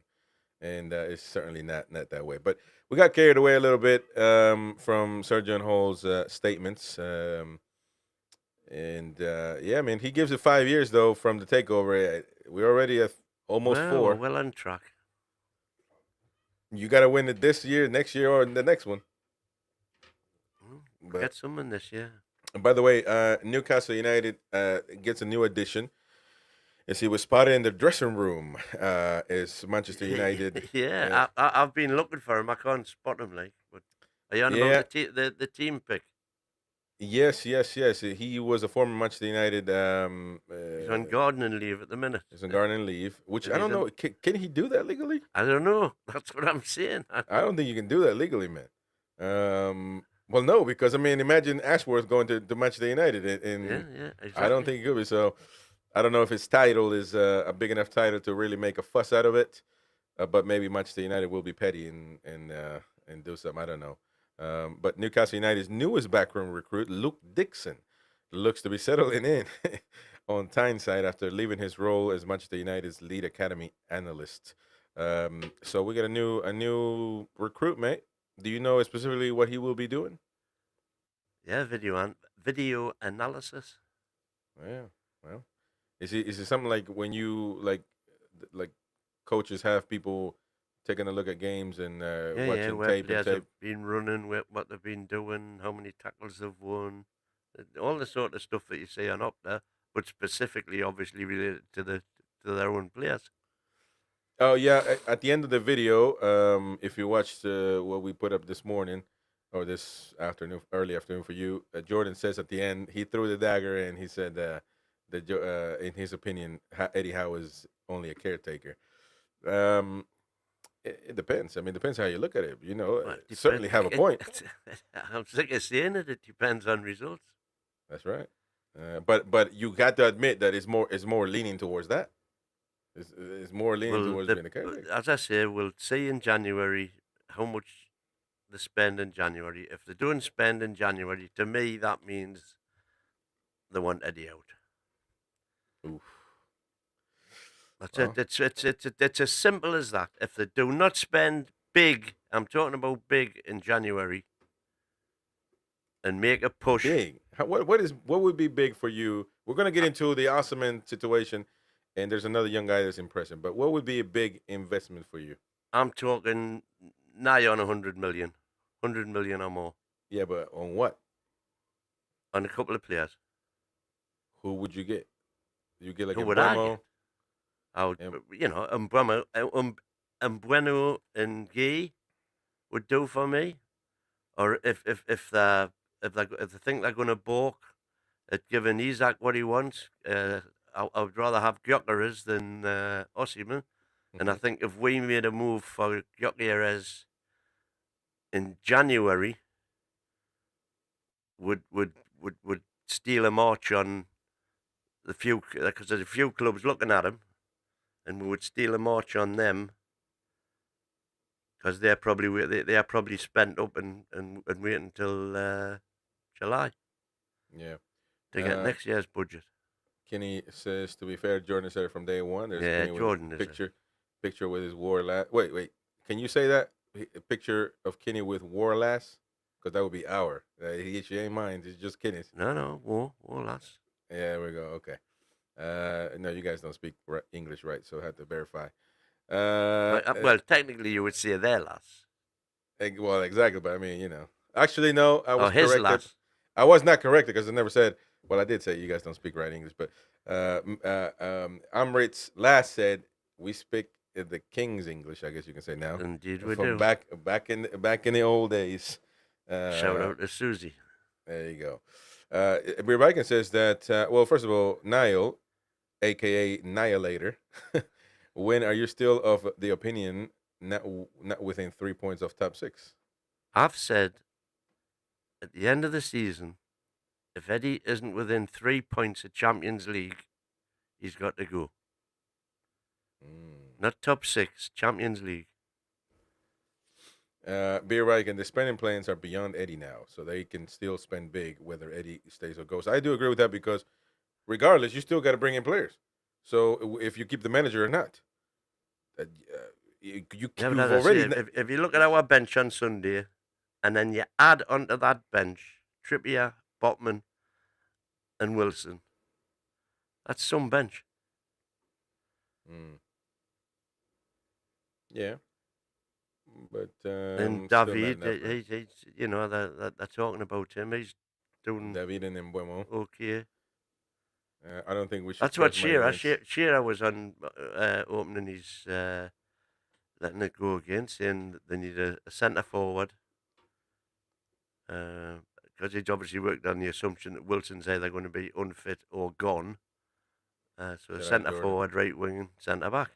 and it's certainly not that way. But we got carried away a little bit from Sir John Hall's statements, and yeah, I mean, he gives it 5 years though from the takeover. We're already at almost 4. We're well on track. You got to win it this year, next year, or the next one. Get someone this year. By the way, Newcastle United gets a new addition. As he was spotted in the dressing room, is Manchester United. Yeah, I've been looking for him. I can't spot him, but are you on about the team pick? Yes. He was a former Manchester United. He's on gardening leave at the minute. He's on gardening leave, which I don't know. Can he do that legally? I don't know. That's what I'm saying. I don't think you can do that legally, man. Well, no, because I mean, imagine Ashworth going to Manchester United, and yeah, exactly. I don't think he could be. So I don't know if his title is a big enough title to really make a fuss out of it. But maybe Manchester United will be petty and do something. I don't know. But Newcastle United's newest backroom recruit, Luke Dixon, looks to be settling in on Tyneside after leaving his role as Manchester United's lead academy analyst. So we got a new recruit, mate. Do you know specifically what he will be doing? Yeah, video analysis. Yeah. Well, is it something like when you like coaches have people taking a look at games and Yeah, watching where tape and players tape? have been running, what they've been doing, how many tackles they've won, all the sort of stuff that you see on up there, but specifically, obviously, related to their own players. Oh yeah, at the end of the video, if you watched what we put up this morning or this afternoon, early afternoon for you, Jordan says at the end he threw the dagger and he said that in his opinion, Eddie Howe is only a caretaker. Um, it depends. I mean, it depends how you look at it. You know, Well, certainly have a point. I'm sick of saying it. It depends on results. That's right. But you got to admit that it's more leaning towards that. It's more leaning Well, towards being a caretaker. as I say, we'll see in January how much they spend in January. If they don't spend in January, to me that means they want Eddie out. Oof. That's Well, it. It's as simple as that. If they do not spend big, I'm talking about big in January, and make a push. big. What would be big for you? We're gonna get into the Osimhen situation, and there's another young guy that's impressive. But what would be a big investment for you? I'm talking nigh on 100 million, 100 million or more Yeah, but on what? on a couple of players. Who would you get? You get like Who a would I Bremo? get? I would, And, Bueno and Guy would do for me. Or if they think they're going to balk at giving Isaac what he wants, I would rather have Gyökeres than Osimhen. And I Mhm. think if we made a move for Gyökeres in January, would steal a march on the few, because there's a few clubs looking at him, and we would steal a march on them because they are probably spent up and waiting until July Yeah. to get next year's budget. Kenny says, to be fair, Jordan said it from day one. There's Yeah, Kenny with Jordan a is picture with his war last. Wait. Can you say that? A picture of Kenny with war last? Because that would be our. She ain't mine. It's just Kenny's. No, war lads. Yeah, there we go. Okay. No, you guys don't speak English right, so I have to verify. Well, technically, you would say their lads. Well, exactly, but I mean, Actually, no, I was His corrected. lads. I was not corrected because I never said. Well, I did say you guys don't speak right English, but Amrit's last said we speak the King's English. I guess you can say now. Indeed, we From do. back in the old days. Shout out to Susie. There you go. Rebecca says that. Well, first of all, Niall, aka Nihilator, when are you still of the opinion not within 3 points of top 6? I've said at the end of the season, if Eddie isn't within 3 points of Champions League, he's got to go. Not top 6, Champions League. Beer Reich and the spending plans are beyond Eddie now, so they can still spend big whether Eddie stays or goes. I do agree with that because regardless, you still got to bring in players. So if you keep the manager or not, you've already. If you look at our bench on Sunday, and then you add onto that bench Trippier, Botman, and Wilson, that's some bench. Yeah. But and David, he's they're talking about him. He's doing David and Mbuemo. okay. I don't think we should. That's what Shearer was on opening his letting it go again, saying that they need a centre forward because he's obviously worked on the assumption that Wilson's either going to be unfit or gone. So a centre forward, right wing, centre back.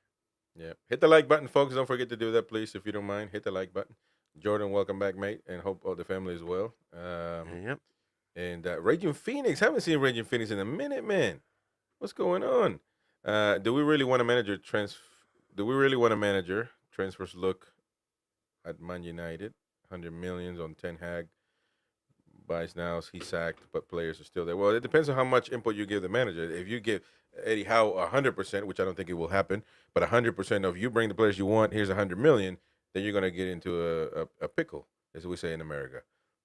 Yeah. Hit the like button, folks. Don't forget to do that, please, if you don't mind. Hit the like button. Jordan, welcome back, mate, and hope all the family is well. Yep. And Raging Phoenix. Haven't seen Raging Phoenix in a minute, man. What's going on? Do we really want a manager Do we really want a manager? Transfers look at Man United. 100 millions on Ten Hag. Buys now, he's sacked, but players are still there. Well, it depends on how much input you give the manager. If you give Eddie Howe 100%, which I don't think it will happen, but 100% of you bring the players you want, here's 100 million, then you're going to get into a pickle, as we say in America.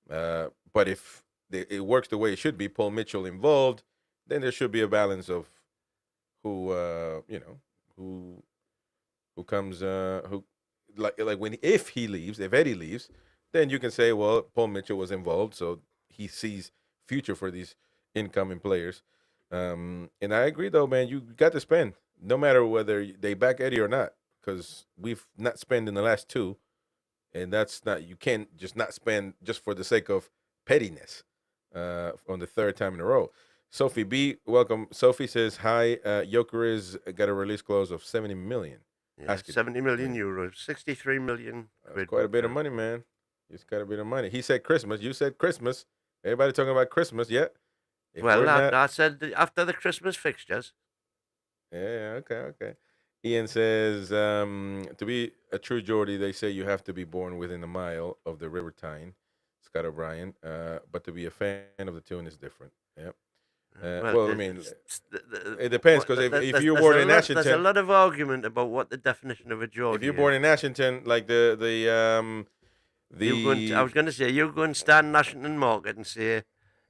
But if it works the way it should be, Paul Mitchell involved, then there should be a balance of who who comes who like when if he leaves, if Eddie leaves, then you can say, well, Paul Mitchell was involved, so he sees future for these incoming players. And I agree, though, man. You got to spend, no matter whether they back Eddie or not, because we've not spent in the last two, and that's not, you can't just not spend just for the sake of pettiness on the third time in a row. Sophie B, welcome. Sophie says, hi, Jokeris got a release clause of 70 million. Yeah, 70 million euros, 63 million quid. Quite a bit of money, man. It's got a bit of money. He said Christmas. You said Christmas. Everybody talking about Christmas yet? Well, I said after the Christmas fixtures. Yeah, okay. Ian says, to be a true Geordie, they say you have to be born within a mile of the River Tyne, Scott O'Brien. But to be a fan of the tune is different. Yep. Well, I mean, it depends, because if you're born in Ashington, there's a lot of argument about what the definition of a Geordie. If you're born in Ashington, like I was going to say, you go and stand in Ashington Market and say,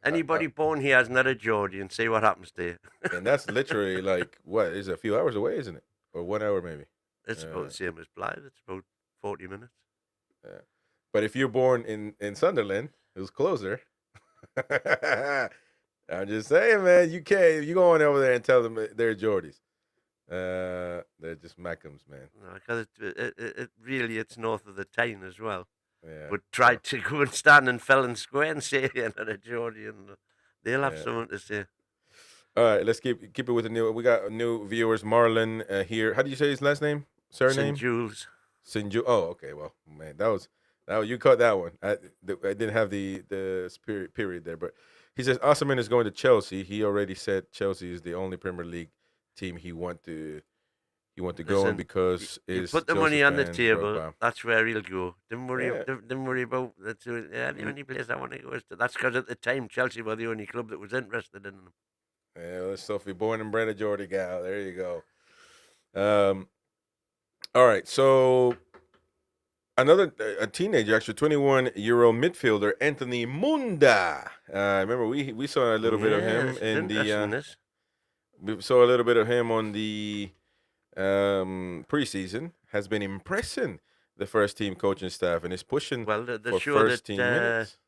anybody born here is not a Geordie, and see what happens to you. And that's literally like, what, is it a few hours away, isn't it? Or 1 hour maybe? It's about the same as Blythe. It's about 40 minutes. Yeah. But if you're born in Sunderland, it was closer. I'm just saying, man, you can't, you go on over there and tell them they're Geordies. They're just Mackhams, man. No, because it really, it's north of the Tyne as well. Yeah. But try to go and stand in Felon Square and say you're not a Geordie, and they'll have something to say. All right, let's keep it with the new. We got new viewers. Marlon here. How do you say his last name? Surname? St. Jules. St. Jules. Oh, okay. Well, man, that was you caught that one. I didn't have the period there, but he says Osimhen is going to Chelsea. He already said Chelsea is the only Premier League team he want to go in, because you put the money on the table. That's where he'll go. Don't worry about that. The only place I want to go is to. That's because at the time Chelsea were the only club that was interested in him. Yeah, well, Sophie, born and bred a Geordie gal. There you go. All right, so a teenager, actually, 21-year-old midfielder Anthony Munda. Remember we saw a little bit of him in the. We saw a little bit of him on the preseason. Has been impressing the first team coaching staff, and is pushing the show first that team minutes.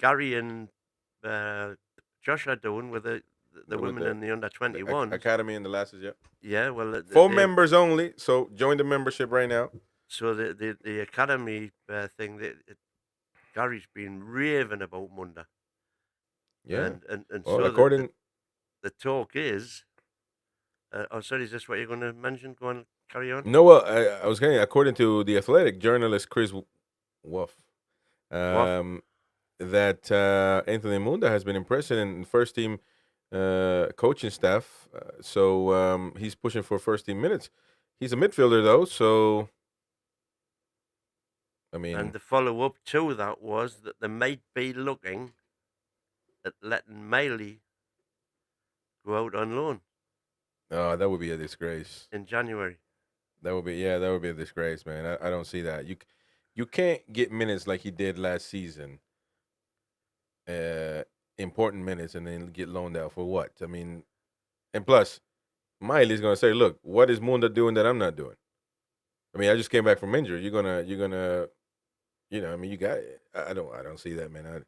Gary and Josh are doing with the women in the under-21 academy and the lasses. Yeah, well, for members only. So join the membership right now. So the academy thing, Gary's been raving about Munda. Yeah, and well, so according the talk is. Sorry, is this what you're going to mention? Go on, carry on. No, well, I was going. According to the Athletic journalist Chris Wolf, that Anthony Munda has been impressing in first team coaching staff. So he's pushing for first team minutes. He's a midfielder though, so I mean. And the follow up to that was that they might be looking at letting Miley go out on loan. Oh, that would be a disgrace. In January. That would be a disgrace, man. I don't see that. You can't get minutes like he did last season. Important minutes, and then get loaned out for what? I mean, and plus, Miley's gonna say, "Look, what is Munda doing that I'm not doing?" I mean, I just came back from injury. You're gonna, I mean, you got it. I don't see that, man.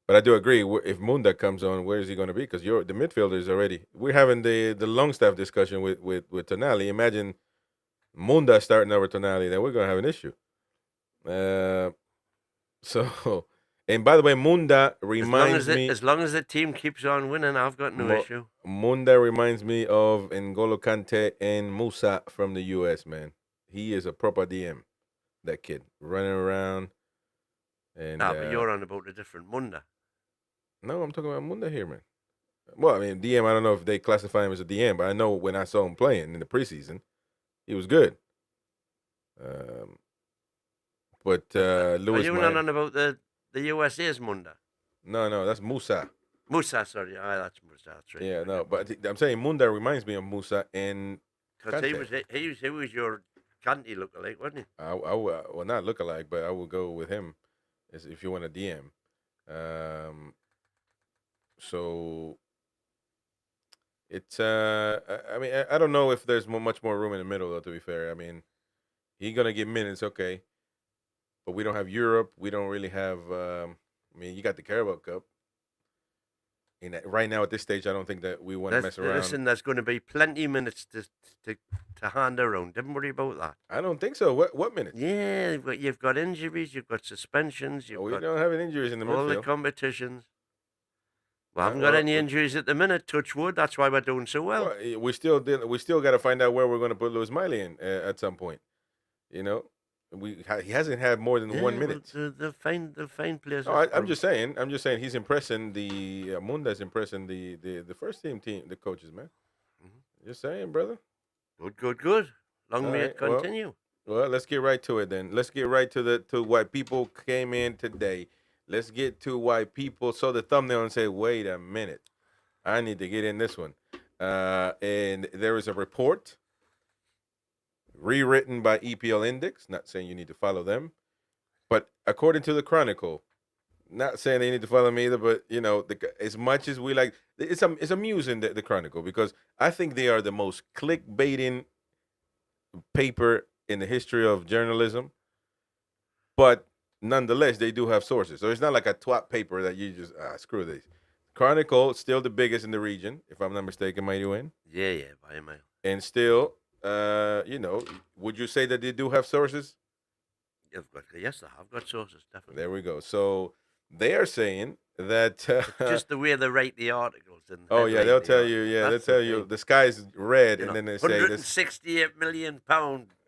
But I do agree. If Munda comes on, where is he going to be? Because the midfielder is already. We're having the Longstaff discussion with Tonali. Imagine Munda starting over Tonali, then we're going to have an issue. So, and by the way, Munda reminds me. As long as the team keeps on winning, I've got no issue. Munda reminds me of N'Golo Kante and Musa from the U.S., man. He is a proper DM, that kid, running around. And, but you're on about a different Munda. No, I'm talking about Munda here, man. Well, I mean, DM, I don't know if they classify him as a DM, but I know when I saw him playing in the preseason, he was good. But Lewis. Are you not on about the USA's Munda? No, that's Musa. Musa, sorry. That's Musa. That's right. Yeah, no, but I'm saying Munda reminds me of Musa and. Because he was your Kanti lookalike, wasn't he? Well, not lookalike, but I will go with him if you want a DM. So it's I mean I don't know if there's much more room in the middle though. To be fair, I mean he's gonna get minutes, okay, but we don't have Europe. We don't really have. I mean, you got the Carabao Cup. And right now at this stage, I don't think that we want to mess around. Listen, there's going to be plenty of minutes to hand around. Don't worry about that. I don't think so. What minutes? Yeah, but you've got injuries, you've got suspensions, you've We got don't have any injuries in the all the midfield. competitions. We haven't got any injuries at the minute. Touch wood. That's why we're doing so well. We still got to find out where we're going to put Lewis Miley in at some point. You know, he hasn't had more than 1 minute. Well, the fine players. I'm just saying he's impressing the Munda's impressing the first team the coaches, man. Mm-hmm. Just saying, brother. Good. Long may it All right, continue. Well, let's get right to it then. Let's get right to why people came in today. Let's get to why people saw the thumbnail and say, "Wait a minute, I need to get in this one." And there is a report rewritten by EPL Index. Not saying you need to follow them, but according to the Chronicle, not saying they need to follow me either. But you know, as much as we like, it's amusing the Chronicle because I think they are the most clickbaiting paper in the history of journalism, but nonetheless, they do have sources. So it's not like a twat paper that you just screw this. Chronicle still the biggest in the region, if I'm not mistaken, mighty win. Yeah, by a mile. And still, would you say that they do have sources? Yes, I have got sources, definitely. There we go. So they are saying that just the way they write the articles. And they'll tell you. Yeah, they'll tell you the sky's red, and then they say this £168 million.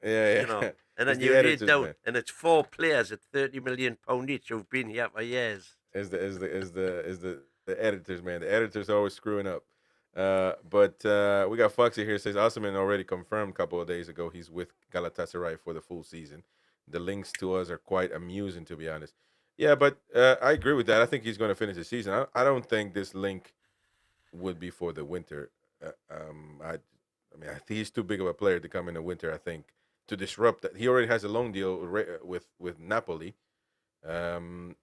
Yeah. You know, and then you read down, and it's 4 players at £30 million each who've been here for years. Is the editors, man? The editors are always screwing up. But we got Foxy here says Osimhen already confirmed a couple of days ago he's with Galatasaray for the full season. The links to us are quite amusing, to be honest. Yeah, but I agree with that. I think he's going to finish the season. I don't think this link would be for the winter. I think he's too big of a player to come in the winter. I think to disrupt that. He already has a loan deal with Napoli. The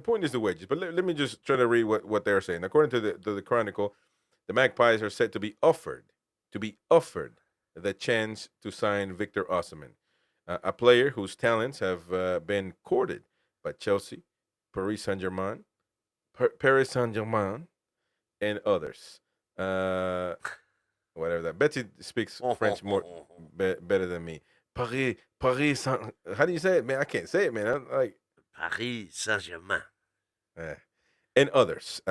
point is the wages. But let me just try to read what they're saying. According to the Chronicle, the Magpies are said to be offered the chance to sign Victor Osimhen, a player whose talents have been courted by Chelsea, Paris Saint-Germain, and others. Whatever that. Betsy speaks French more better than me. Paris Saint. How do you say it, man? I can't say it, man. I'm like Paris Saint-Germain. And others.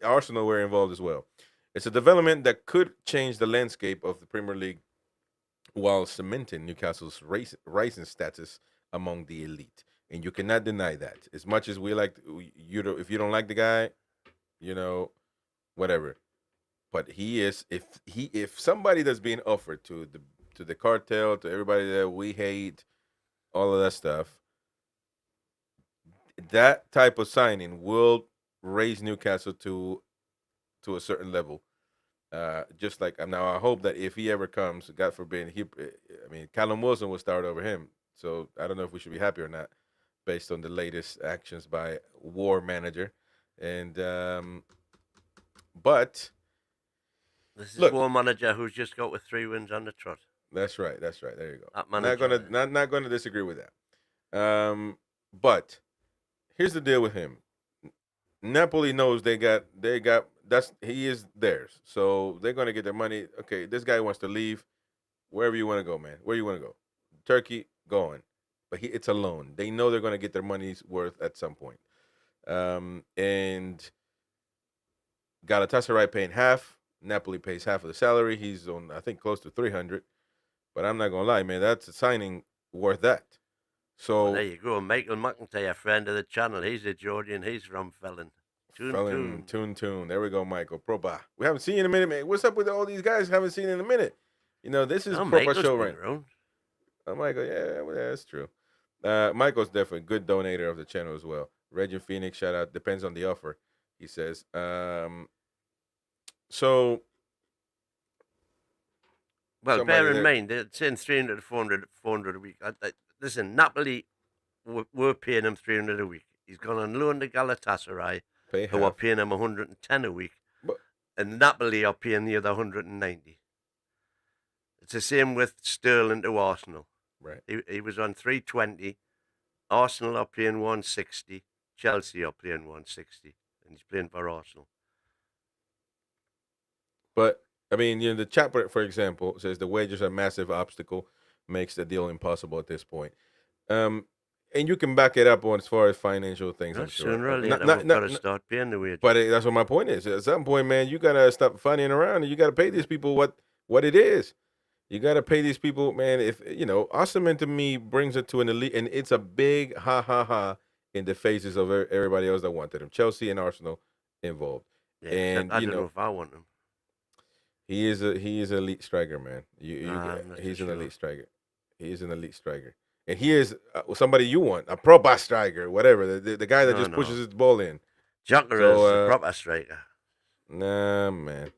Arsenal were involved as well. It's a development that could change the landscape of the Premier League while cementing Newcastle's rising status among the elite. And you cannot deny that. As much as we like, if you don't like the guy, whatever. But he is, if somebody that's being offered to the cartel, to everybody that we hate, all of that stuff, that type of signing will raise Newcastle to a certain level. Just like now, I hope that if he ever comes, God forbid, Callum Wilson will start over him. So I don't know if we should be happy or not, based on the latest actions by War Manager. And but this is War Manager who's just got with 3 wins on the trot. That's right. There you go. Not gonna disagree with that. But here's the deal with him. Napoli knows they got he is theirs. So they're gonna get their money. Okay, this guy wants to leave. Wherever you want to go, man. Where you want to go? Turkey, going. But it's a loan. They know they're gonna get their money's worth at some point. And Galatasaray paying half. Napoli pays half of the salary. He's on, I think, close to 300. But I'm not gonna lie, man. That's a signing worth that. So there you go. Michael McIntyre, friend of the channel. He's a Georgian. He's from Felon. Tune. There we go, Michael. Proba. We haven't seen you in a minute, man. What's up with all these guys? Haven't seen in a minute. This is Proba show, right? Oh, Michael. Yeah, well, that's true. Michael's definitely a good donator of the channel as well. Reggie Phoenix, shout out. Depends on the offer, he says. So. Well, bear in mind, they're saying 300 to 400 a week. Listen, Napoli, we're paying him 300 a week. He's gone on loan to Galatasaray. Pay who are half. paying him 110 a week, But- and Napoli are paying the other 190. It's the same with Sterling to Arsenal. Right. He was on 320. Arsenal are paying 160. Chelsea are paying 160, and he's playing for Arsenal. But I mean, the chapter, for example, says the wages are a massive obstacle, makes the deal impossible at this point. And you can back it up on as far as financial things. I'm sure. Sooner or later, Not- we've not- got to start paying the wages. But that's what my point is. At some point, man, you gotta stop funnying around and you gotta pay these people what it is. You gotta pay these people, man. If Osimhen to me brings it to an elite, and it's a big ha ha ha in the faces of everybody else that wanted him, Chelsea and Arsenal involved. Yeah, And I don't know if I want him. he is an elite striker, man. I'm not He's too an sure. elite striker. He is an elite striker, and he is somebody you want, a proper striker, whatever. The guy that No, just no. pushes his ball in. Joker So, is a proper striker. Nah, man.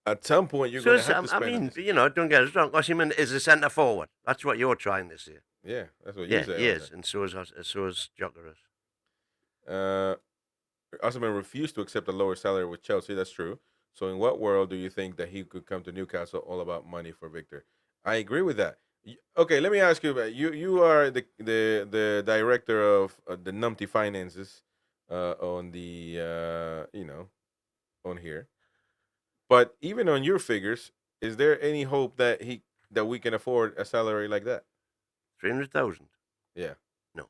At some point you're going to have to spend. I mean, on this. don't get us wrong. Osimhen is a centre forward. That's what you're trying to say. Yeah, that's what you Yeah, say. he is, and so is Joker is. Osimhen refused to accept a lower salary with Chelsea. That's true. So, in what world do you think that he could come to Newcastle all about money for Victor? I agree with that. Okay, let me ask you about you. You are the director of the Numpty Finances on the on here. But even on your figures, is there any hope that we can afford a salary like that? 300,000. Yeah. No.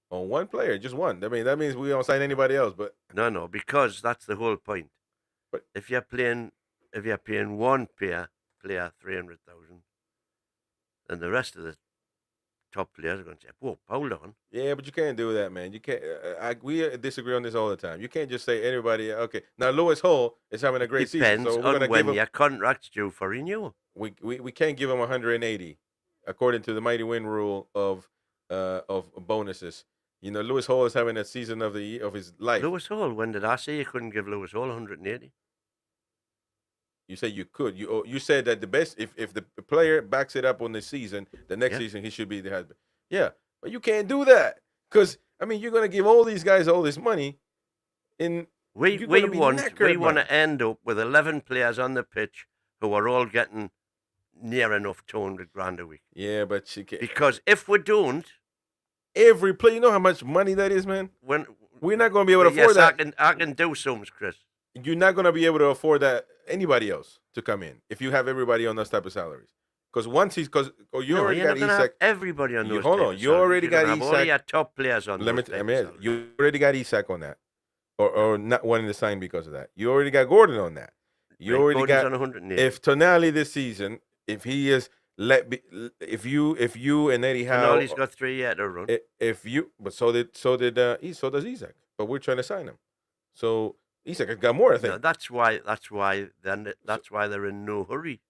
On one player, just one. I mean, that means we don't sign anybody else. But No, because that's the whole point. But- if you're paying one player 300,000, then the rest of the top players are going to say, "Whoa, hold on." yeah, but you can't do that, man. You can't. We disagree on this all the time. You can't just say anybody. Okay, now Lewis Hall is having a great Depends season, so we're on gonna when give him. your contract's due for renewal. We can't give him 180, according to the mighty win rule of bonuses. Lewis Hall is having a season of his life. Lewis Hall. When did I say you couldn't give Lewis Hall 180? You say you could. You said that the best if the player backs it up on the season, the next Yeah. season he should be the husband. Yeah, but you can't do that because I mean you're gonna give all these guys all this money, and We you're gonna be want knackered, man. to end up with 11 players on the pitch who are all getting near enough 200 grand a week. Yeah, but you can't. Because if we don't, Every player, you know how much money that is, man. when We're not gonna be able to yes, afford that. I can do sums, Chris. You're not gonna be able to afford that anybody else to come in if you have everybody on those type of salaries. Because you already you're got not gonna have Isak. everybody on You- those. hold type on, of you already salaries. You're got gonna have all Isak. your top players on. Let me, those type I of mean, salaries. you already got Isak on that, or not wanting to sign because of that. You already got Gordon on that. You Right, already Gordon's got on 180. if Tonali this season, if he is if you and Eddie Howe, Tonali's got 3 yet to run. if you, but so does Isak. But we're trying to sign him, so Isak has got more. I think. No, that's why they're in no hurry.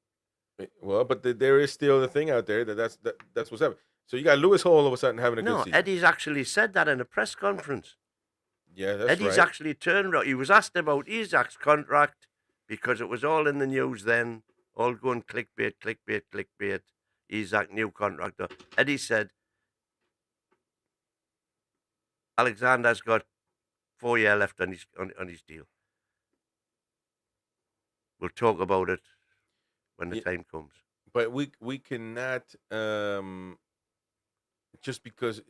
Well, but there is still the thing out there that's what's happening. So you got Lewis Hall all of a sudden having a good No, season. Eddie's actually said that in a press conference. Yeah, that's Eddie's right. actually turned around. He was asked about Isak's contract because it was all in the news then, all going clickbait. Isak, new contract. Eddie said, Alexander's got 4 years left on his deal. We'll talk about it when the Yeah. time comes. But we cannot just because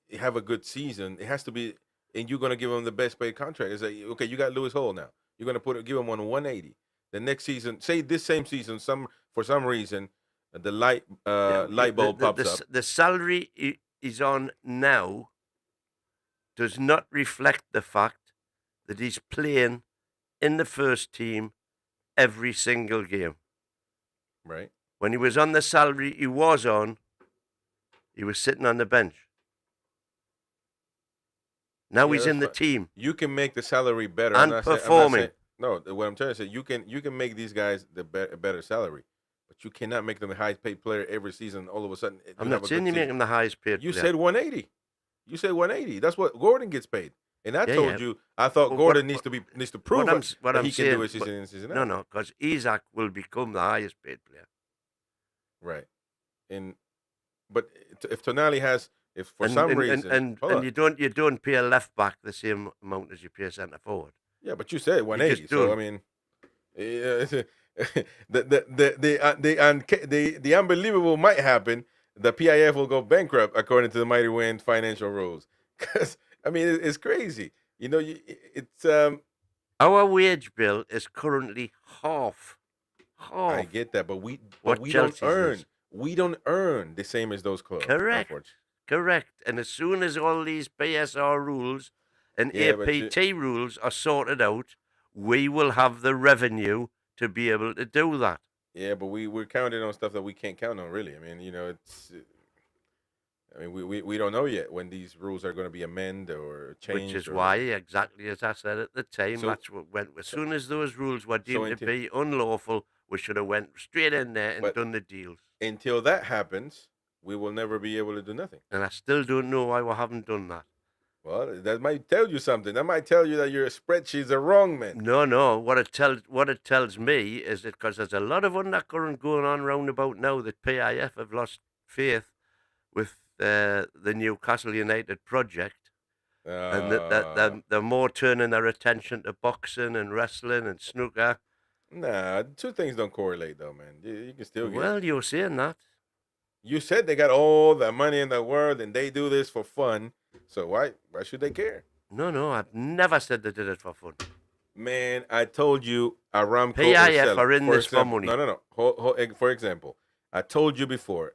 you have a good season, it has to be, and you're going to give him the best paid contract. It's like, okay, you got Lewis Hall now. You're going to give him on 180. The next season, say this same season, for some reason, the light bulb pops up. The salary he's on now does not reflect the fact that he's playing in the first team every single game. Right. When he was on the salary he was on, he was sitting on the bench. Now Yeah, he's in the that's team. You can make the salary better. And performing. No, what I'm trying to say, you can make these guys a better salary, but you cannot make them a high paid player every season. All of a sudden, I'm not saying you make him the highest paid You player. said 180. You said 180. That's what Gordon gets paid. And I Yeah, told yeah. you, I thought But Gordon what- needs to prove that I'm he saying, can do it but- season in, season out. No, because Isak will become the highest paid player. Right. But if Tonali has If for some reason, hold on. you don't pay a left back the same amount as you pay a centre forward. Yeah, but you said 180. just So don't. I mean, the unbelievable might happen. The PIF will go bankrupt according to the Mighty Wind financial rules. Because I mean, it's crazy. You know, it's Our wage bill is currently half. I get that, but we don't Chelsea's earn. is. We don't earn the same as those clubs. Correct. unfortunately. Correct. And as soon as all these PSR rules and Yeah, but APT rules are sorted out, we will have the revenue to be able to do that. Yeah, but we're counting on stuff that we can't count on. Really, I mean, you know, it's. I mean, we don't know yet when these rules are going to be amended or changed. Which is why, exactly as I said at the time, So- that's what went. As soon as those rules were deemed to until- be unlawful, we should have went straight in there and But- done the deals. Until that happens, we will never be able to do nothing. And I still don't know why we haven't done that. Well, that might tell you something. That might tell you that your spreadsheets are wrong, man. No. What it tells me is that because there's a lot of undercurrent going on round about now that PIF have lost faith with the Newcastle United project, and that they're more turning their attention to boxing and wrestling and snooker. Nah, two things don't correlate though, man. You can still get. Well, you're saying that. You said they got all the money in the world and they do this for fun. So why should they care? No, I've never said they did it for fun. Man, I told you Aramco. PIF are in this for money. No. For example, I told you before,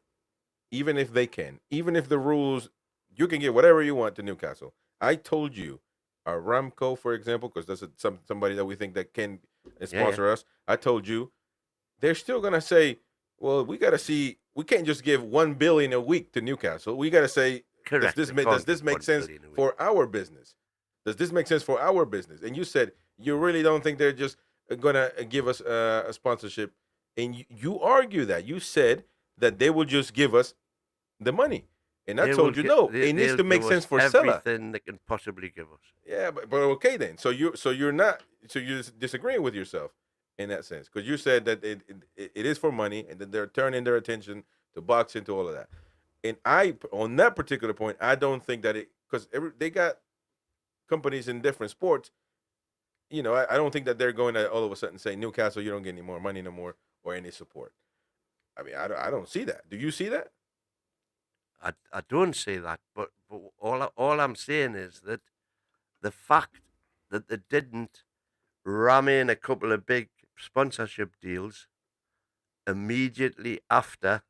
even if the rules, you can get whatever you want to Newcastle. I told you, Aramco, for example, because that's somebody that we think that can sponsor us. I told you, they're still gonna say, well, we gotta see. We can't just give $1 billion a week to Newcastle. We gotta say, Correct. does this make sense for our business? Does this make sense for our business? And you said you really don't think they're just gonna give us a sponsorship, and you argue that. You said that they will just give us the money, and I told you no. It needs to make sense for Salah. Everything they can possibly give us. Yeah, but okay then. So you're disagreeing with yourself in that sense, because you said that it is for money, and that they're turning their attention to boxing, to all of that. And on that particular point, I don't think that because they got companies in different sports. You know, I don't think that they're going to all of a sudden say, Newcastle, you don't get any more money no more or any support. I mean, I don't see that. Do you see that? I don't say that, but all I'm saying is that the fact that they didn't ram in a couple of big sponsorship deals immediately after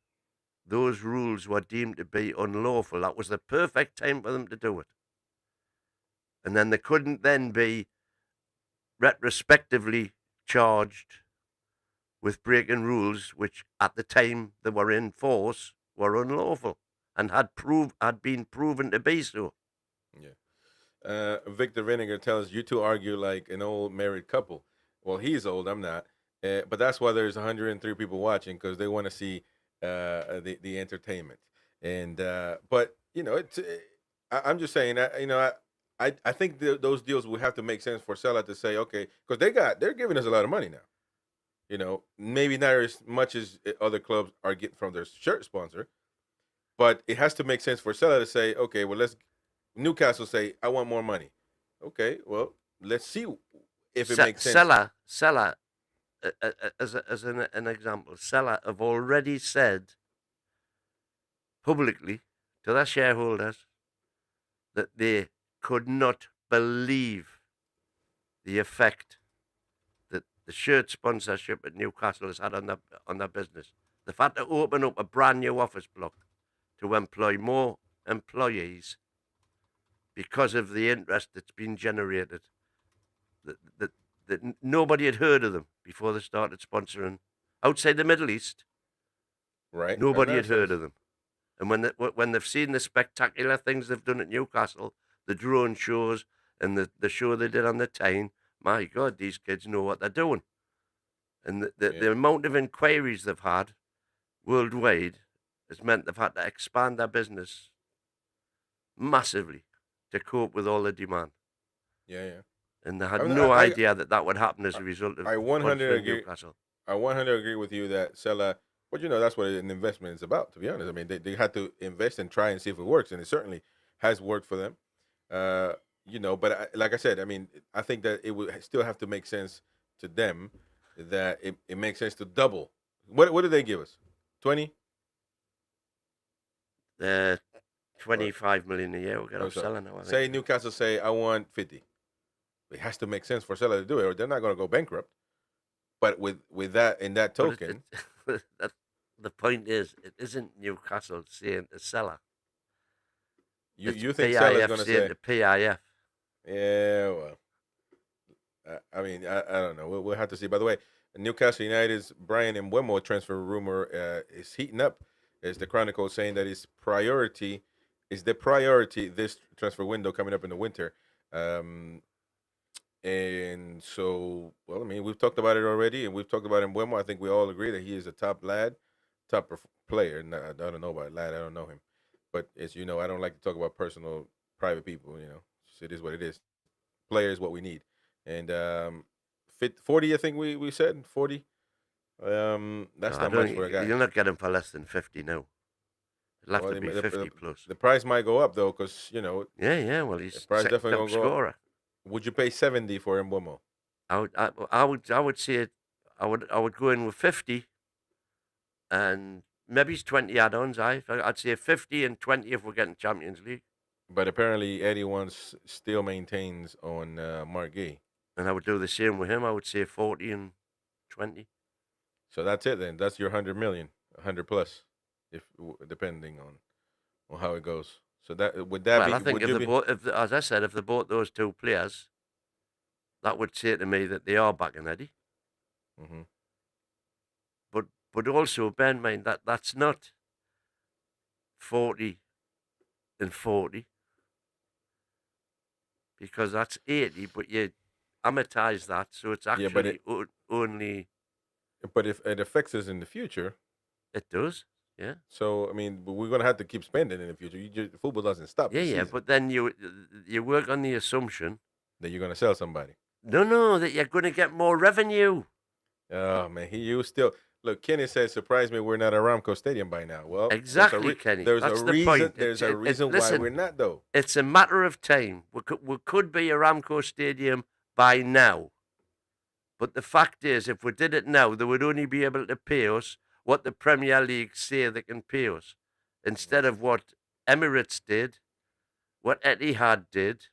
those rules were deemed to be unlawful, that was the perfect time for them to do it. And then they couldn't then be retrospectively charged with breaking rules which at the time they were in force were unlawful and had been proven to be so. Yeah. Victor Vinegar tells you two argue like an old married couple. Well, he's old, I'm not. But that's why there's 103 people watching, because they want to see the entertainment. And but you know, I'm just saying that, you know, I think those deals will have to make sense for Salah to say, okay, because they're giving us a lot of money now. You know, maybe not as much as other clubs are getting from their shirt sponsor, but it has to make sense for Salah to say, okay, well, Newcastle say, I want more money. Okay, well, let's see if it makes sense. Salah, as an example, Salah have already said publicly to their shareholders that they could not believe the effect that the shirt sponsorship at Newcastle has had on their business. They've had to open up a brand new office block to employ more employees because of the interest that's been generated. That nobody had heard of them before they started sponsoring outside the Middle East. Right. Nobody had heard of them. And when they've seen the spectacular things they've done at Newcastle, the drone shows and the show they did on the Tyne, my God, these kids know what they're doing. And the amount of inquiries they've had worldwide has meant they've had to expand their business massively to cope with all the demand. Yeah. And they had no idea that would happen as a result of I 100 agree. Newcastle. I 100 agree with you that Salah, But that's what an investment is about. To be honest, I mean, they had to invest and try and see if it works, and it certainly has worked for them. Uh, but like I said, I mean, I think that it would still have to make sense to them that it makes sense to double. What did they give us? 20? 25 million a year we'll get Oh, off so selling now, I say think. Newcastle say I want 50. It has to make sense for seller to do it, or they're not going to go bankrupt. But with that in that But token, the point is, it isn't Newcastle saying to seller. It's you think seller's PIF going to saying say, to PIF. yeah, well, I mean, I don't know. We'll have to see. By the way, Newcastle United's Brian Mbeumo transfer rumor is heating up, as the Chronicle saying that his priority is the priority this transfer window coming up in the winter. Um, and so, well, I mean, we've talked about it already, and we've talked about Mbeumo. I think we all agree that he is a top lad, player. And I don't know about lad. I don't know him, but as you know, I don't like to talk about personal, private people. It is what it is. Player is what we need. And 40, I think we said 40. That's No, not much for a guy. you'll not get him for less than 50 now. It'll have Well, to be 50 plus. the price might go up though, because Yeah, well, the he's price second definitely top gonna go up. scorer. Would you pay 70 for Mbeumo? I would say it. I would go in with 50, and maybe it's 20 add-ons. I'd say 50 and 20 if we're getting Champions League. But apparently Eddie wants still maintains on Mark Gay. And I would do the same with him. I would say 40 and 20. So that's it then. That's your 100 million, 100 plus, if depending on how it goes. So that would that Well, be? I think would you be? as I said, if they bought those two players, that would say to me that they are backing Eddie. Mm-hmm. But also bear in mind that that's not 40 and 40, because that's 80, but you amortize that, so it's Yeah, but actually only. But if it affects us in the future, It does, yeah. so I mean, we're gonna have to keep spending in the future. Football doesn't stop. Yeah, this yeah, season, but then you work on the assumption, that you're gonna sell somebody. no, that you're going to get more revenue. Oh man, you still look. Kenny said, "Surprise me, we're not at Aramco Stadium by now." Well, Exactly, Kenny. There's That's a the reason. point. There's a reason why Listen, we're not though. it's a matter of time. We could be Aramco Stadium by now. But the fact is, if we did it now, they would only be able to pay us what the Premier League say they can pay us, instead of what Emirates did, what Etihad did,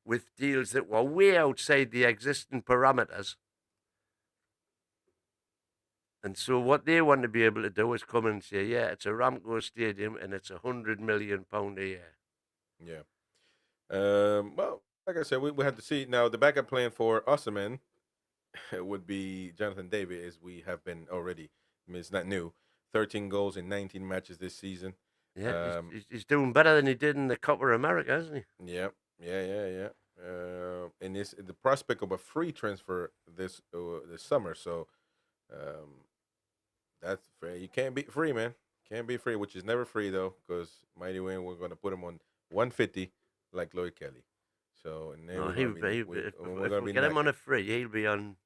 with deals that were way outside the existing parameters. And so what they want to be able to do is come and say, yeah, it's Aramco Stadium and it's £100 million a year. Yeah. Well, like I said, we have to see now. The backup plan for Osimhen would be Jonathan David, as we have been already. I mean, it's not new. 13 goals in 19 matches this season. Yeah, he's doing better than he did in the Copa America, isn't he? Yeah. And this the prospect of a free transfer this summer. So that's fair. You can't beat free, man. Can't be free, which is never free though, because Mighty Win, we're going to put him on 150 like Lloyd Kelly. So and then No, if we get him on a free, he'll be on.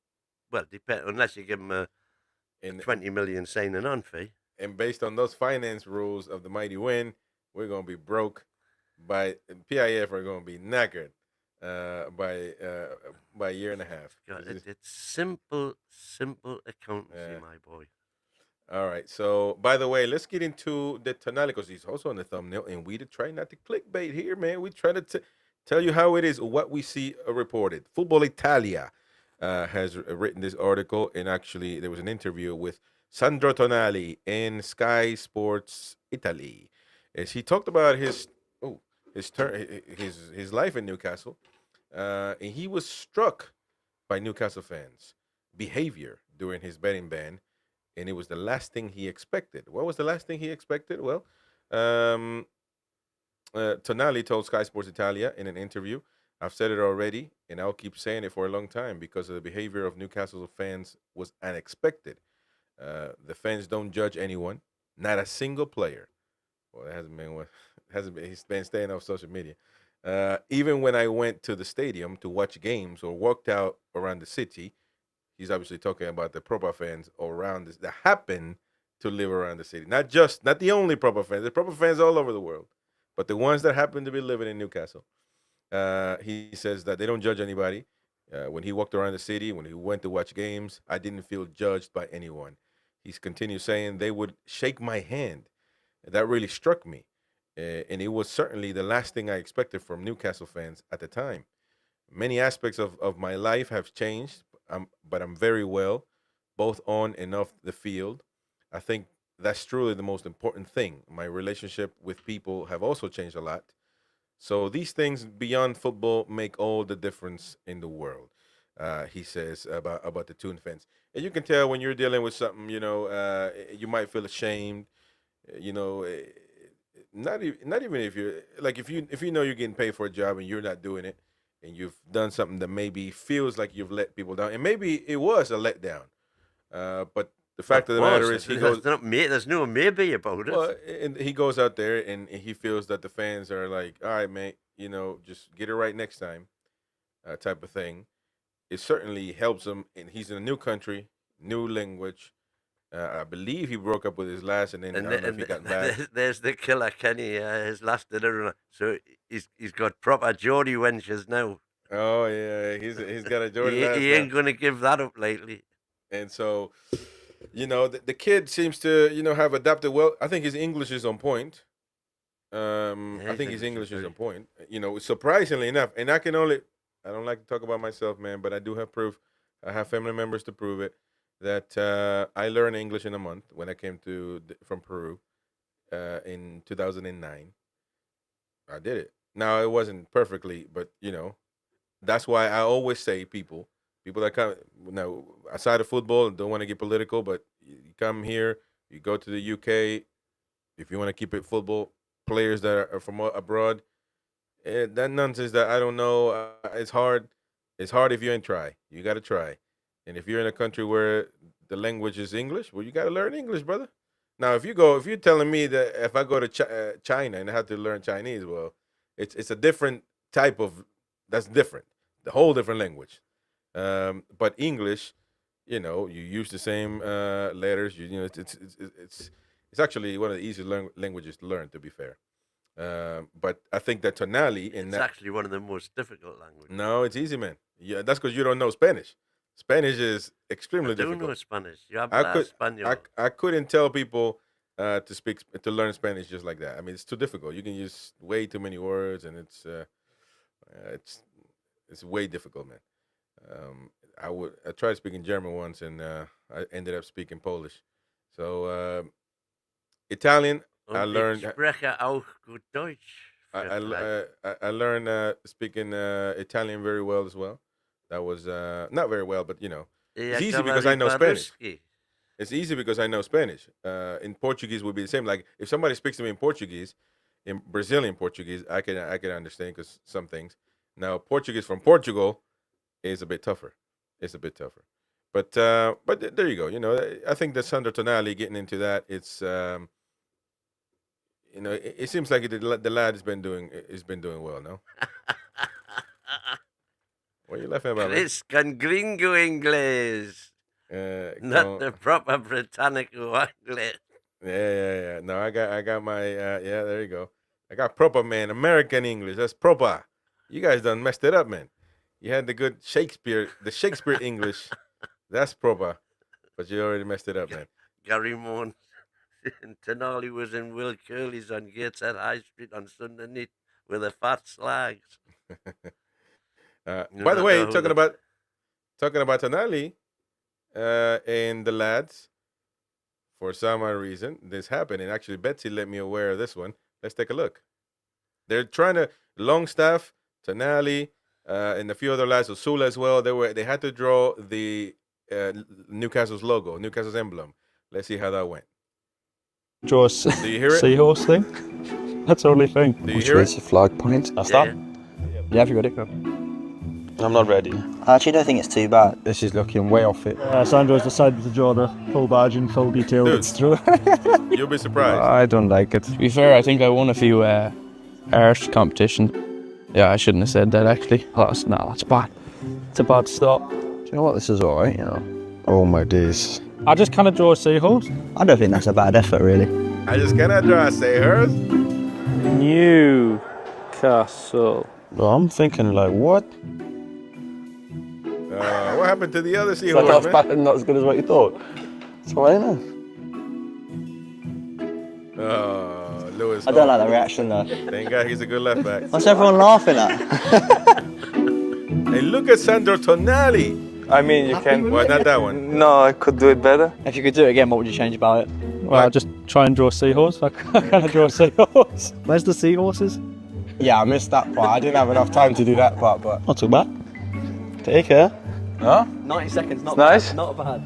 Well, unless you give him a 20 million signing on fee. And based on those finance rules of the Mighty Win, we're going to be broke. PIF are going to be knackered by a year and a half. God, it's simple accountancy, my boy. All right. So, by the way, let's get into the Tonali, because he's also on the thumbnail, and we try not to clickbait here, man. We try to tell you how it is, what we see reported. Football Italia has written this article, and actually there was an interview with Sandro Tonali in Sky Sports Italy, as he talked about his life in Newcastle, and he was struck by Newcastle fans' behavior during his betting ban, and it was the last thing he expected. What was the last thing he expected? Well, Tonali told Sky Sports Italia in an interview, "I've said it already, and I'll keep saying it for a long time, because of the behavior of Newcastle fans was unexpected. The fans don't judge anyone, not a single player." Well, it hasn't been. He's been staying off social media. Even when I went to the stadium to watch games or walked out around the city, he's obviously talking about the proper fans around this that happened to live around the city. Not the only proper fans. There's proper fans all over the world, but the ones that happen to be living in Newcastle. He says that they don't judge anybody. When he walked around the city, when he went to watch games, I didn't feel judged by anyone. He's continued saying they would shake my hand. That really struck me. And it was certainly the last thing I expected from Newcastle fans at the time. Many aspects of my life have changed, but I'm very well, both on and off the field. I think that's truly the most important thing. My relationship with people have also changed a lot. So these things beyond football make all the difference in the world, he says about the Toon fans. And you can tell when you're dealing with something, you might feel ashamed, not even if you're like if you know you're getting paid for a job and you're not doing it, and you've done something that maybe feels like you've let people down, and maybe it was a letdown, but the fact of the matter is, there's no maybe about it. Well, and he goes out there and he feels that the fans are like, all right, mate, just get it right next time, type of thing. It certainly helps him, and he's in a new country, new language. I believe he broke up with his last, and then I don't know if he got back. There's the killer Kenny, his last dinner. So he's got proper Geordie wenches now. Oh yeah, he's got a Geordie. He ain't gonna give that up lately. And so, the kid seems to have adapted well. I think his English is on point. I think his English is on point. Surprisingly enough, and I don't like to talk about myself, man, but I do have proof. I have family members to prove it. That I learned English in a month when I came from Peru in 2009. I did it. Now, it wasn't perfectly, but, that's why I always say people that come, outside of football, don't want to get political, but you come here, you go to the UK, if you want to keep it football, players that are from abroad, that nonsense that I don't know, it's hard. It's hard if you ain't try. You got to try. And if you're in a country where the language is English, well, you got to learn English, brother. Now, if you're telling me that if I go to China and I have to learn Chinese, well, it's a different type of, that's different, the whole different language. But English, you use the same letters. It's actually one of the easiest languages to learn, to be fair. But I think that Tonali it's actually one of the most difficult languages. No, it's ezy, man. Yeah, that's because you don't know Spanish. Spanish is extremely difficult. I don't know Spanish. You have I couldn't tell people to learn Spanish just like that. I mean, it's too difficult. You can use way too many words, and it's way difficult, man. I tried speaking German once, and I ended up speaking Polish. So Italian, I learned. Ich spreche auch gut Deutsch. I learned speaking Italian very well as well. That was not very well, but it's easy because I know Spanish. It's easy because I know Spanish. In Portuguese would be the same. Like if somebody speaks to me in Portuguese, in Brazilian Portuguese, I can understand because some things. Now Portuguese from Portugal is a bit tougher. It's a bit tougher. But there you go. I think that Sandro Tonali getting into that, it's it seems like the lad has been doing well, no? What are you laughing about? Chris con gringo English. Not the proper Britannico English. Yeah. No, I got my there you go. I got proper, man, American English. That's proper. You guys done messed it up, man. You had the good Shakespeare English. That's proper. But you already messed it up, man. Gary Moon. Tonali was in Will Curley's on Gateshead High Street on Sunday night with the fat slags. By the way, talking about Tonali and the lads, for some reason, this happened. And actually, Betsy let me aware of this one. Let's take a look. They're trying to, Longstaff, Tonali, and a few other lads, Osula as well. They had to draw the Newcastle's logo, Newcastle's emblem. Let's see how that went. Draw a Do you hear it? seahorse thing. That's the only thing. Do you hear it? The flag point. I'll start. Yeah, if you're ready. I'm not ready. I actually don't think it's too bad. This is looking way off it. Sandro's decided to draw the full badge and full detail. Dude. It's true. You'll be surprised. I don't like it. To be fair, I think I won a few art competitions. Yeah, I shouldn't have said that actually. That's bad. It's a bad start. Do you know what? This is alright, Oh my days. I just kind of draw seahorse. I don't think that's a bad effort, really. I just cannot draw Sayers. Newcastle. Well, I'm thinking like, what? What happened to the other It's like seahorse, not, man? not as good as what you thought. So I know. Oh, Lewis. I don't like that reaction, though. Thank God he's a good left back. What's everyone laughing at? Hey, look at Sandro Tonali. I mean, you can. Well, not that one. No, I could do it better. If you could do it again, what would you change about it? Well, I just try and draw seahorse. I kind of draw seahorse. Where's the seahorses? Yeah, I missed that part. I didn't have enough time to do that part, but Not too bad. take care. Huh? 90 seconds, not Nice. bad. Not bad.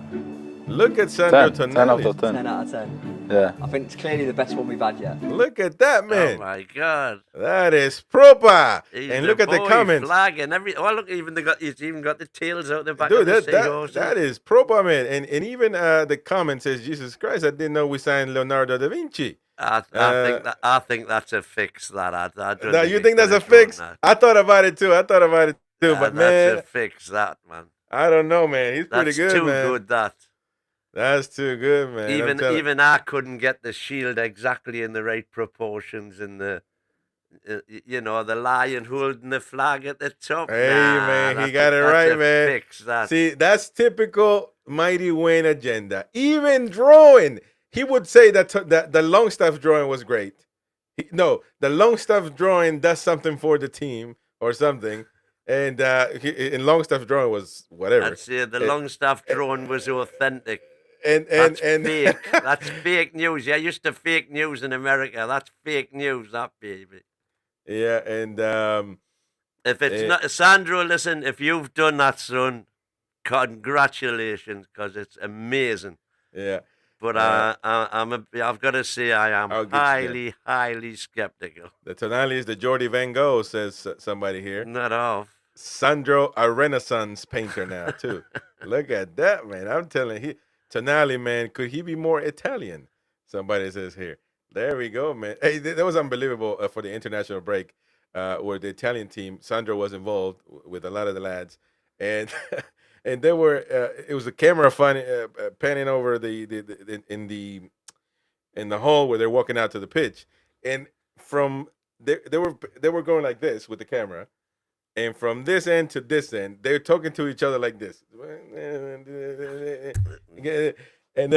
Look at Sandro 10 out Tonali. of 10. 10 out of 10. Yeah. I think it's clearly the best one we've had yet. Look at that, Oh man. my God! That is proper. He's And look at the boy comments. flag and every. Oh, look, he's even got the tails out the back Dude, of the that seahorses. is proper, man. And even the comment says, Jesus Christ, I didn't know we signed Leonardo da Vinci. I think that's a fix. That I don't Now, you he think that's a could have fix? done that. I thought about it too. But That's man, a fix. That man. I don't know, man. He's pretty That's good, too man. good. That That's too good, man. I'm telling- even I couldn't get the shield exactly in the right proportions in the. The lion holding the flag at the top. Hey, man, he that's got it that's right, a man. Fix that. See, that's typical Mighty Wayne agenda. Even drawing, he would say that that the Longstaff drawing was great. The Longstaff drawing does something for the team or something, and in Longstaff drawing was whatever. That's it. The Longstaff drawing was authentic. And Fake. That's fake news. Yeah, I used to fake news in America. That's fake news, that baby. yeah, and If it's not Sandro, listen, if you've done that, son, congratulations, because it's amazing. yeah. But I've got to say, I am I'll get you highly skeptical. The Tonali is the Jordi Van Gogh, says somebody here. Not off. Sandro, a Renaissance painter now too. Look at that, man! I'm telling you, Tonali, man, could he be more Italian? Somebody says here. There we go, man. Hey, that was unbelievable for the international break, where the Italian team, Sandro was involved with a lot of the lads, and and they were. It was a camera panning over in the hall where they're walking out to the pitch, and from they were going like this with the camera. And from this end to this end, they're talking to each other like this. And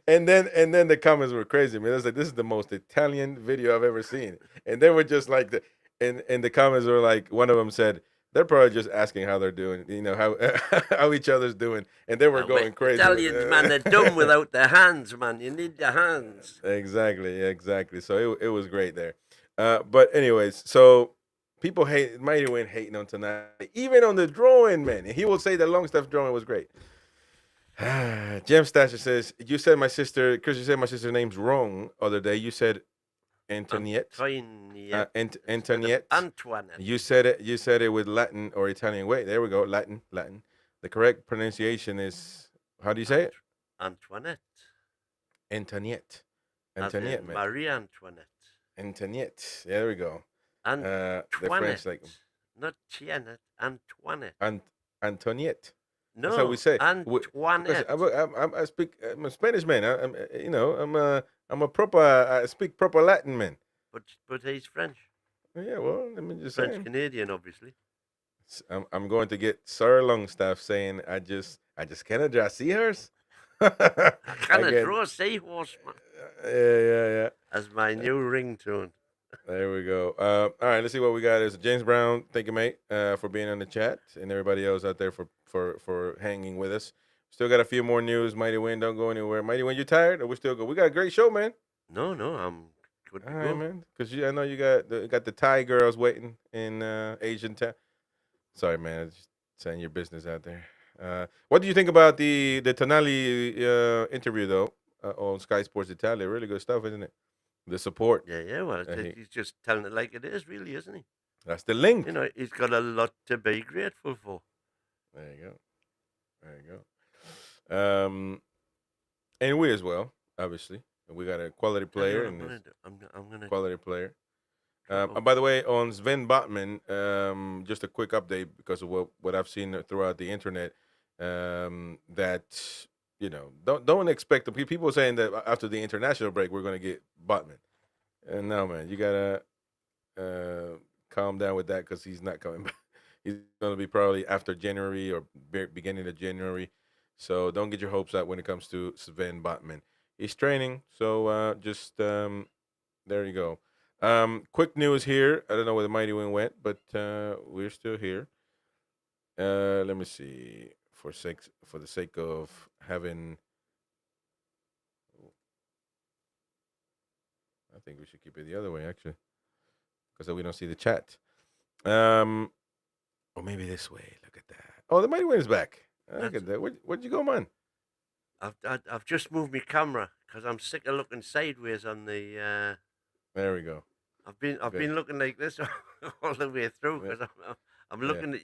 and then the comments were crazy, man. It was like, this is the most Italian video I've ever seen. And they were just like and the comments were like, one of them said, they're probably just asking how they're doing, how each other's doing. And they were going crazy. Italians, man, they're dumb without their hands, man. You need your hands. Exactly. So it was great there. But anyways, so people Mighty Wayne hating on tonight, even on the drawing, man. And he will say the Longstaff drawing was great. Gem Stasher says, Chris, you said my sister's name's wrong other day. You said Antoniette. Antoniette. Antoinette. You said it with Latin or Italian. Wait, there we go. Latin. The correct pronunciation is, how do you say it? Antoinette. Antoniette, As man. in Marie Antoinette. Antoniette. There we go. Antoinette. The French like not Tianette. Antoinette. Antoniette. No, That's how we say. Antoinette. I'm a Spanish man. I'm a proper. I speak proper Latin, man. But he's French. Yeah, well, let me just say. French Canadian, obviously. I'm going to get Sir Longstaff saying I just cannot draw seahorse. I cannot draw a seahorse, man. Yeah. As my new ringtone. There we go. All right, let's see what we got. There's James Brown. Thank you, mate, for being on the chat, and everybody else out there for hanging with us. Still got a few more news. Mighty Win, don't go anywhere. Mighty Win, you tired? Or we still go? We got a great show, man. No, I'm good to All go. right, man. Because I know you got the Thai girls waiting in Asian town. Sorry, man. I'm just saying your business out there. What do you think about the Tonali interview though on Sky Sports Italia? Really good stuff, isn't it? The support. Yeah. Well, he's just telling it like it is, really, isn't he? That's the link. He's got a lot to be grateful for. There you go. And we as well, obviously. We got a quality player I'm gonna quality player. By the way, on Sven Botman, just a quick update because of what I've seen throughout the internet, that don't expect the people saying that after the international break we're going to get Botman. And no, man, you gotta calm down with that because he's not coming back. He's going to be probably after January or beginning of January. So don't get your hopes up when it comes to Sven Botman. He's training, so just there you go. Quick news here. I don't know where the Mighty Wing went, but we're still here. Let me see. For the sake of having, I think we should keep it the other way actually, because we don't see the chat. Or maybe this way. Look at that. Oh, the Mighty Wing is back. Look at that. Where'd you go, man? I've just moved my camera because I'm sick of looking sideways on the. There we go. I've been looking like this all the way through because I'm looking at.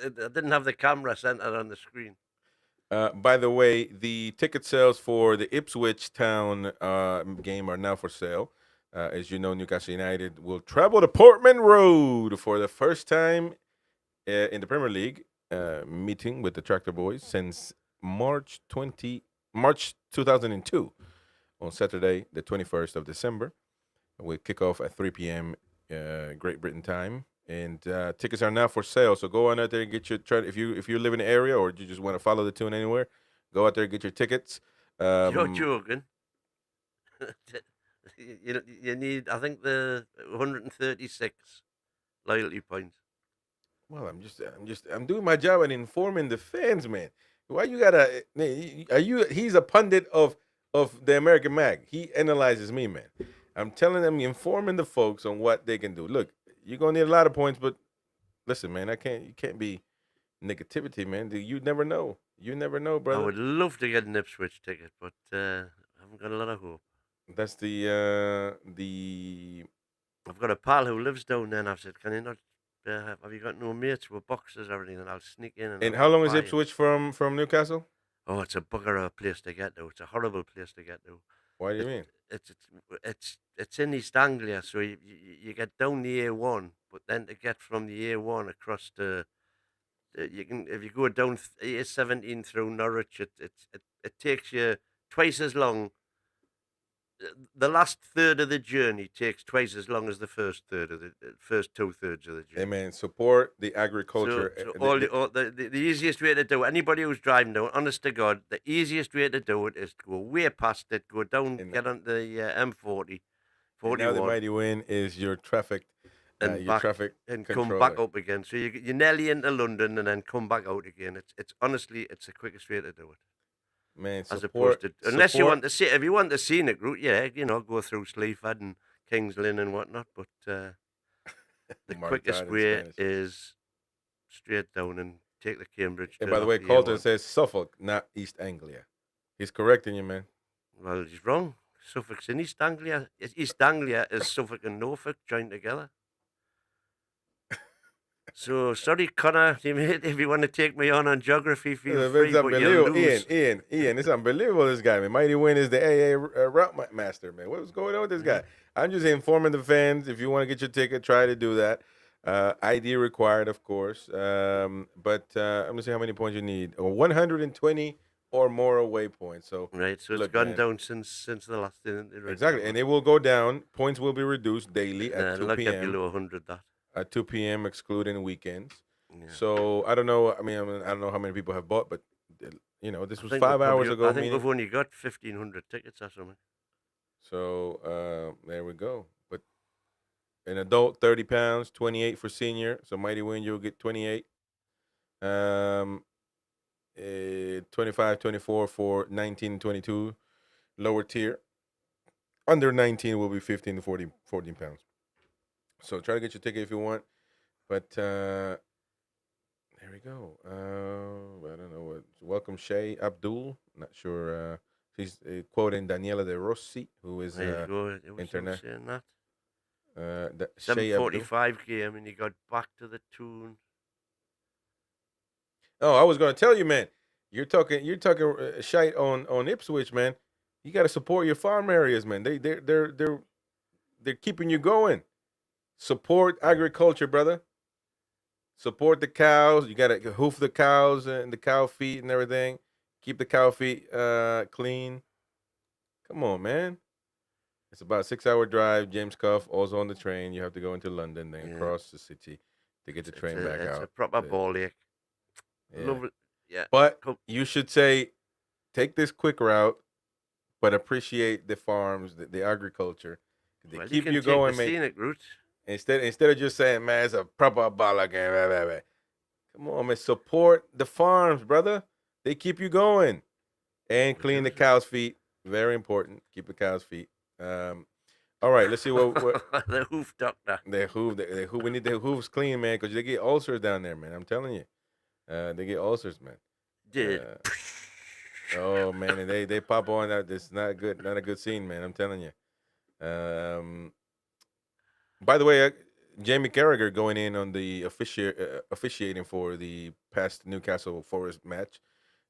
I didn't have the camera centered on the screen. By the way, the ticket sales for the Ipswich Town game are now for sale. As you know, Newcastle United will travel to Portman Road for the first time in the Premier League, meeting with the Tractor Boys since March 2002 on Saturday, the 21st of December. We kick off at 3 p.m. Great Britain time, and tickets are now for sale. So go on out there and get your if you live in the area or you just want to follow the tune anywhere, go out there and get your tickets. You're joking. you need, I think, the 136 loyalty points. Well, I'm doing my job and informing the fans, man. Why you gotta? He's a pundit of the American Mag. He analyzes me, man. I'm telling them, informing the folks on what they can do. Look, you're gonna need a lot of points, but listen, man, you can't be negativity, man. You never know. You never know, brother. I would love to get an Ipswich ticket, but I haven't got a lot of hope. That's the. I've got a pal who lives down there, and I've said, "Can you not? Have you got no mates with boxes or anything?" And I'll sneak in. And how long is Ipswich from Newcastle? Oh, it's a bugger of a place to get to. It's a horrible place to get to. Why do you mean? It's in East Anglia, so you get down the A1, but then to get from the A1 across to you can, if you go down A17 through Norwich, it takes you twice as long. The last third of the journey takes twice as long as the first third of the first 2/3 of the journey. Hey man, support the agriculture. So the easiest way to do it, anybody who's driving down, honest to God, the easiest way to do it is to go way past it, go down, get on the M40, 41. Now the Mighty Win is your traffic, and controller. Come back up again. So you're nearly into London and then come back out again. It's honestly, it's the quickest way to do it. Man, as opposed to, unless you want to see, if you want the scenic route, yeah, go through Sleaford and Kings Lynn and whatnot. But the quickest way is straight down and take the Cambridge. And by the way, Colton says Suffolk, not East Anglia. He's correcting you, man. Well, he's wrong. Suffolk's in East Anglia. East Anglia is Suffolk and Norfolk joined together. So, sorry, Connor, if you want to take me on geography, feel free, it's unbelievable. Ian, it's unbelievable, this guy, man. Mighty Win is the AA route master, man. What's going on with this guy? I'm just informing the fans. If you want to get your ticket, try to do that. ID required, of course. But I'm going to see how many points you need. 120 or more away points. So right, so it's gone down since the last. Exactly, and it will go down. Points will be reduced daily at 2 p.m. Get below 100, that. At 2 p.m. excluding weekends. Yeah. So I don't know. I don't know how many people have bought, but this was 5 hours ago. I think we've only got 1,500 tickets or something. So there we go. But an adult £30, 28 for senior. So Mighty Win, you'll get 28. 25, 24 for 19, 22 lower tier. Under 19 will be 15 to 14 pounds. So try to get your ticket if you want, but there we go. I don't know what. Welcome Shay Abdul. Not sure. He's quoting Daniela De Rossi, who is international. 7:45 game, and he got back to the tune. Oh, I was going to tell you, man. You're talking shite on Ipswich, man. You got to support your farm areas, man. They're keeping you going. Support agriculture, brother. Support the cows. You got to hoof the cows and the cow feet and everything. Keep the cow feet clean. Come on, man. It's about a 6-hour drive. James Cuff, also on the train. You have to go into London, then cross the city to get the train back it's out. a proper ball ache. Yeah. Lovely. Yeah. But you should say, take this quick route, but appreciate the farms, the agriculture. They Well, keep can you take going, the man. scenic route. Instead of just saying, man, it's a proper ball again. Blah, blah, blah. Come on, man. Support the farms, brother. They keep you going. And clean the cow's feet. Very important. Keep the cow's feet. All right, let's see what the hoof doctor. the hoof. We need the hoofs clean, man, because they get ulcers down there, man. I'm telling you, they get ulcers, man. Did. Oh man, and they pop on that. It's not good. Not a good scene, man. I'm telling you. By the way, Jamie Carragher going in on the officiating for the past Newcastle Forest match,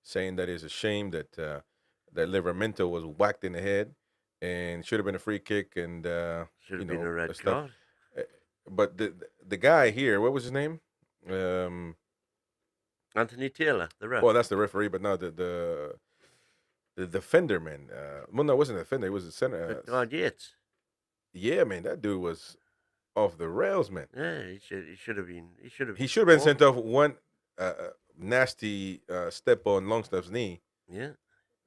saying that it's a shame that that Livramento was whacked in the head and should have been a free kick and should have been a red card. But the guy here, what was his name? Anthony Taylor, the ref. Well, that's the referee, but no, the defender, man. Well, no, it wasn't the defender. It was the center. God, Yates. Yeah, man, that dude was off the rails, man. Yeah, he should have been. He should have been sent off one nasty step on Longstaff's knee. Yeah,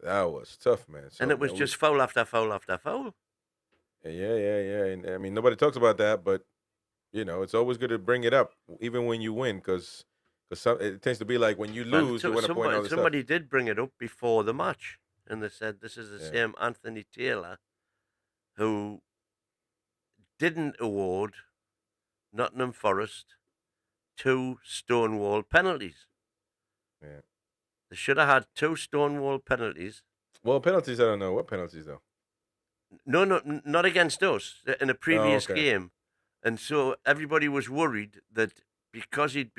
that was tough, man. So, and it was just foul after foul after foul. Yeah. And I mean, nobody talks about that, but you know, it's always good to bring it up, even when you win, because it tends to be like when you lose, you want to point out somebody did bring it up before the match, and they said this is the same Anthony Taylor who didn't award Nottingham Forest 2 Stonewall penalties. Yeah. They should have had 2 Stonewall penalties. Well, penalties, I don't know. What penalties, though? No, not against us, in a previous game. And so everybody was worried that because he'd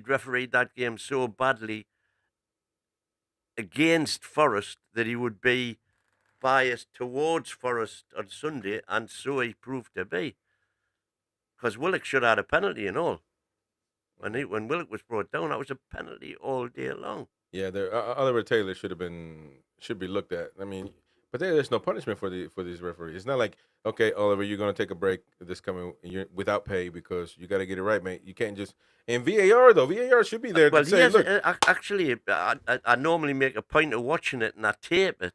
refereed that game so badly against Forest that he would be biased towards Forest on Sunday, and so he proved to be. Because Willock should have had a penalty and all. When Willock was brought down, that was a penalty all day long. Yeah, Oliver Taylor should be looked at. I mean, but there's no punishment for these referees. It's not like, okay, Oliver, you're gonna take a break this coming without pay because you got to get it right, mate. You can't just. And VAR though, VAR should be there to say, yes, look. Actually, I normally make a point of watching it and I tape it,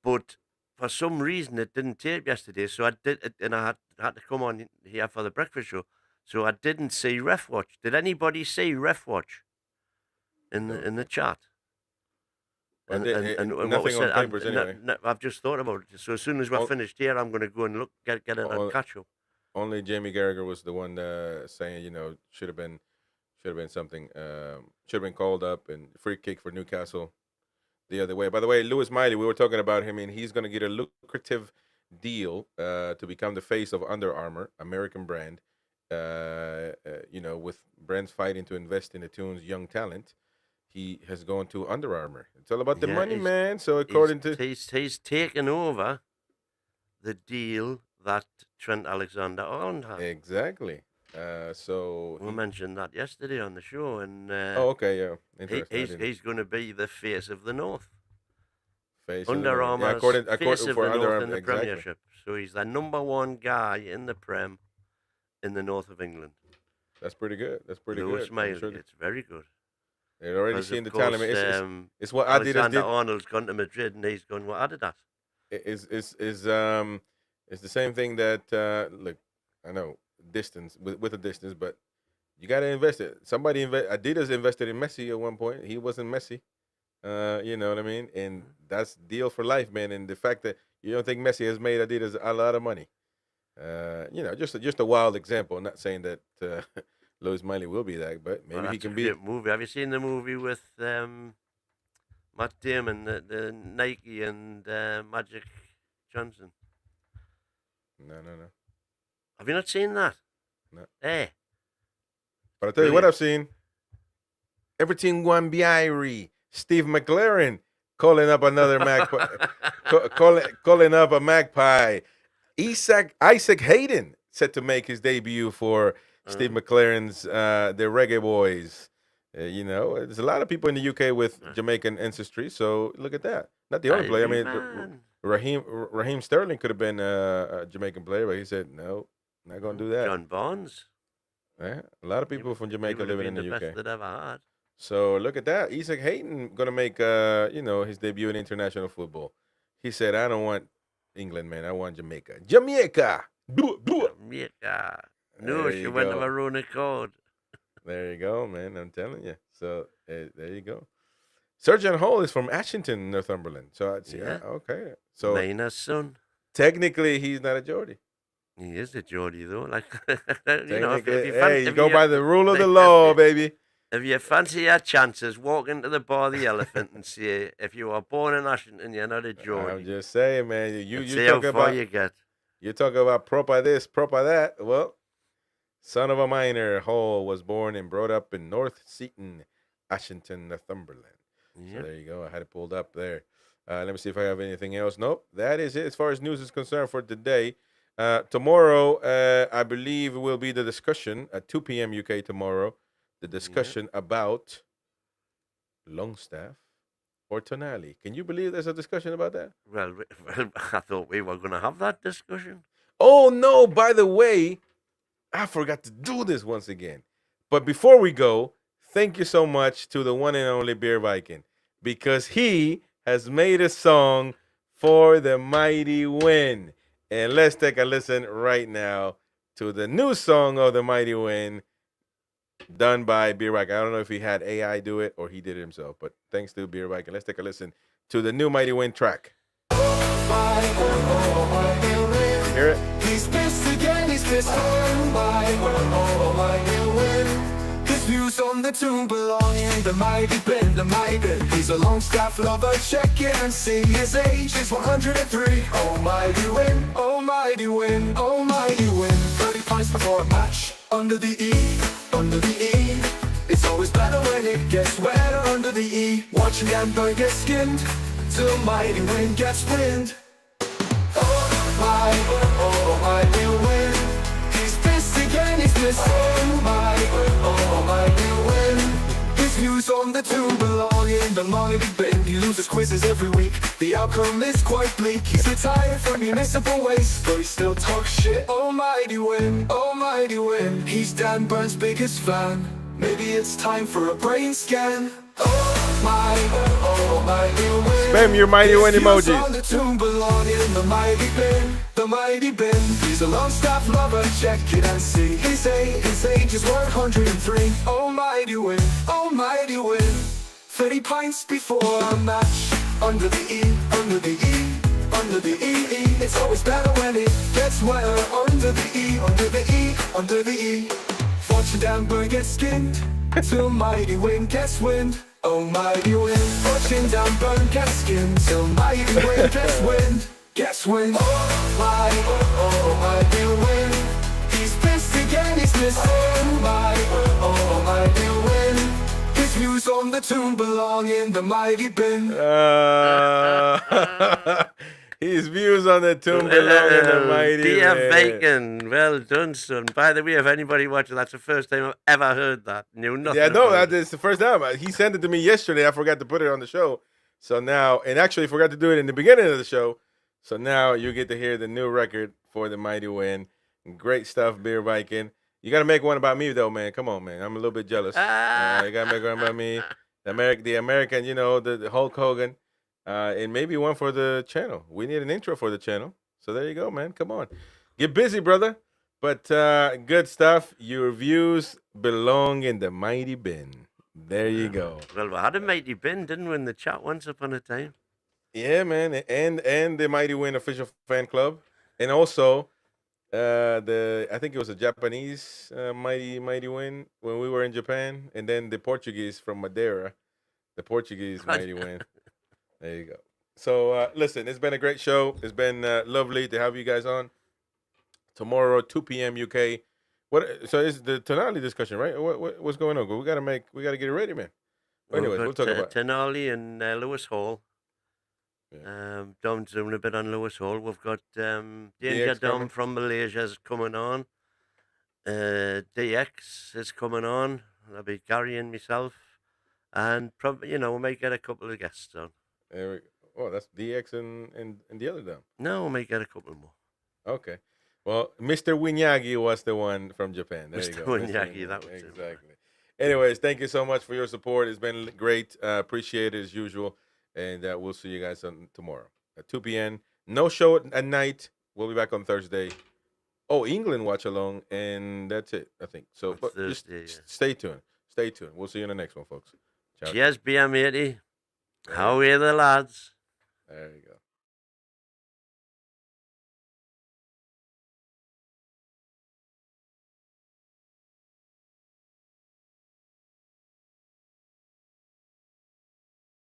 but for some reason it didn't tape yesterday, so I did, and I had to come on here for the breakfast show, so I didn't see Ref Watch. Did anybody see Ref Watch in the chat? And nothing on papers anyway. I've just thought about it. So as soon as we're finished here, I'm going to go and look, get it on catch up. Only Jamie Carragher was the one saying, you know, should have been something, should have been called up, and free kick for Newcastle the other way. By the way, Lewis Miley, we were talking about him, and he's going to get a lucrative deal to become the face of Under Armour, American brand. You know, with brands fighting to invest in the Tunes' young talent. He has gone to Under Armour. It's all about the money, man. So according to he's taken over the deal that Trent Alexander-Arnold had. Exactly. So we mentioned that yesterday on the show, and okay, yeah. He's going to be the face of the North. Face Under Armour's face of the North in the exactly. Premiership. So he's the #1 guy in the Prem in the north of England. That's pretty good. Lewis Miley, it's very good. They're already seeing the talent. It's what Adidas did. Alexander Arnold's gone to Madrid and he's gone what Adidas. It's the same thing that look, I know distance with a distance, but you got to invest it. Adidas invested in Messi at one point. He wasn't Messi. You know what I mean? And that's deal for life, man. And the fact that you don't think Messi has made Adidas a lot of money. You know, just a wild example. I'm not saying that Lewis Miley will be that, but maybe he can be. A movie. Have you seen the movie with Matt Damon, the Nike and Magic Johnson? No. Have you not seen that? No. Eh. But I'll tell you what I've seen. Everything One Biari, Steve McLaren calling up another magpie, calling up a magpie. Isaac Hayden set to make his debut for Steve McLaren's the Reggae Boys. You know, there's a lot of people in the UK with Jamaican ancestry. So look at that. Not the only player. I mean, Raheem Sterling could have been a Jamaican player, but he said no, not going to do that. John Barnes. Yeah, a lot of people from Jamaica living in the UK. Best that ever had. So look at that. Isaac Hayton going to make his debut in international football. He said, "I don't want England, man. I want Jamaica. Jamaica. Do it. Jamaica. No, she went to her own accord. There you go, man. I'm telling you. So there you go. Surgeon Hall is from Ashington, Northumberland. So I'd say, okay. So Mina's son. Technically, he's not a Geordie. He is a Geordie, though. Like, you go by the rule of the law, baby. If you fancy your chances, walk into the bar of the Elephant and say, if you were born in Ashington, you're not a Geordie. I'm just saying, man. You see talk how about far you get. You talk about proper this, proper that. Well, son of a miner, Hall was born and brought up in North Seaton, Ashington, Northumberland. So there you go. I had it pulled up there. Let me see if I have anything else. Nope. That is it as far as news is concerned for today. Tomorrow, I believe, will be the discussion at 2 p.m. UK tomorrow. The discussion about Longstaff or Tonali. Can you believe there's a discussion about that? Well, I thought we were going to have that discussion. Oh, no. By the way, I forgot to do this once again. But before we go, thank you so much to the one and only Beer Viking, because he has made a song for the Mighty Win. And let's take a listen right now to the new song of the Mighty Win, done by Beer Viking. I don't know if he had AI do it or he did it himself, but thanks to Beer Viking. Let's take a listen to the new Mighty Win track. Hear it? He's pissed again, he's pissed. Oh my win. His views on the tune belong in the mighty bin, the mighty bin. He's a Longstaff lover, check it and see his age is 103. Oh mighty win, oh mighty win, oh mighty win. 30 pints before a match, under the E, under the E. It's always better when it gets wetter under the E. Watching Amber get skinned, till mighty win gets wind. Oh my new win. He's pissed again, he's pissed. Oh my new win. His views on the tune belong in the mighty bin. He loses quizzes every week, the outcome is quite bleak. He's retired from municipal waste, but he still talks shit. Oh mighty win, oh mighty win. He's Dan Burn's biggest fan. Maybe it's time for a brain scan. Oh my new win. Spam your Mighty Win emojis. On the tune belong in the mighty bin, the mighty bin. He's a Longstaff lover, check it and see. His age is 103. Oh mighty win, oh mighty win. 30 pints before a match, under the E, under the E, under the E. It's always better when it gets wetter, under the E, under the E, under the E. Watch a damn bird get skinned, till mighty win gets wind. Oh mighty win. Watching down burn get skinned, till mighty win gets wind, gets wind. Oh mighty win. He's pissed again, he's pissed. Oh mighty win. His views on the tune belong in the mighty bin. His views on the tune belong in the mighty bin. Beer Bacon, well done, son. By the way, if anybody watching, that's the first time I've ever heard that. Knew nothing. Yeah, no, it's the first time. He sent it to me yesterday. I forgot to put it on the show. So now, and actually forgot to do it in the beginning of the show. So now you get to hear the new record for the Mighty Win. Great stuff, Beer Viking. You got to make one about me, though, man. Come on, man. I'm a little bit jealous. You got to make one about me. The American, the Hulk Hogan. And maybe one for the channel. We need an intro for the channel. So there you go, man. Come on. Get busy, brother. But good stuff. Your views belong in the mighty bin. There you go. Well, we had a mighty bin, didn't we, in the chat once upon a time? Yeah, man. And the Mighty Win official fan club. And also I think it was a Japanese Mighty Win when we were in Japan. And then the Portuguese from Madeira. The Portuguese Mighty Win. There you go. So, listen, it's been a great show. It's been lovely to have you guys on. Tomorrow, 2 p.m. UK. So it's the Tonali discussion, right? What's going on? We gotta get it ready, man. But anyway, we'll talk about Tonali and Lewis Hall. Yeah. Dom's doing a bit on Lewis Hall. We've got Danger Dom from Malaysia's coming on. DX is coming on. That'll be Gary and myself. And probably, you know, we might get a couple of guests on. There we go. Oh, that's DX and the other dame. No, we might get a couple more. Okay. Well, Mr. Winyagi was the one from Japan. There you Mr. go. Winyagi, that was it. exactly. Anyways, thank you so much for your support. It's been great. Appreciate it as usual. And we'll see you guys on tomorrow at 2 p.m. No show at night. We'll be back on Thursday. Oh, England watch along, and that's it, I think. So but just stay tuned. Stay tuned. We'll see you in the next one, folks. Ciao. Cheers, BM80. How are the lads? There you go.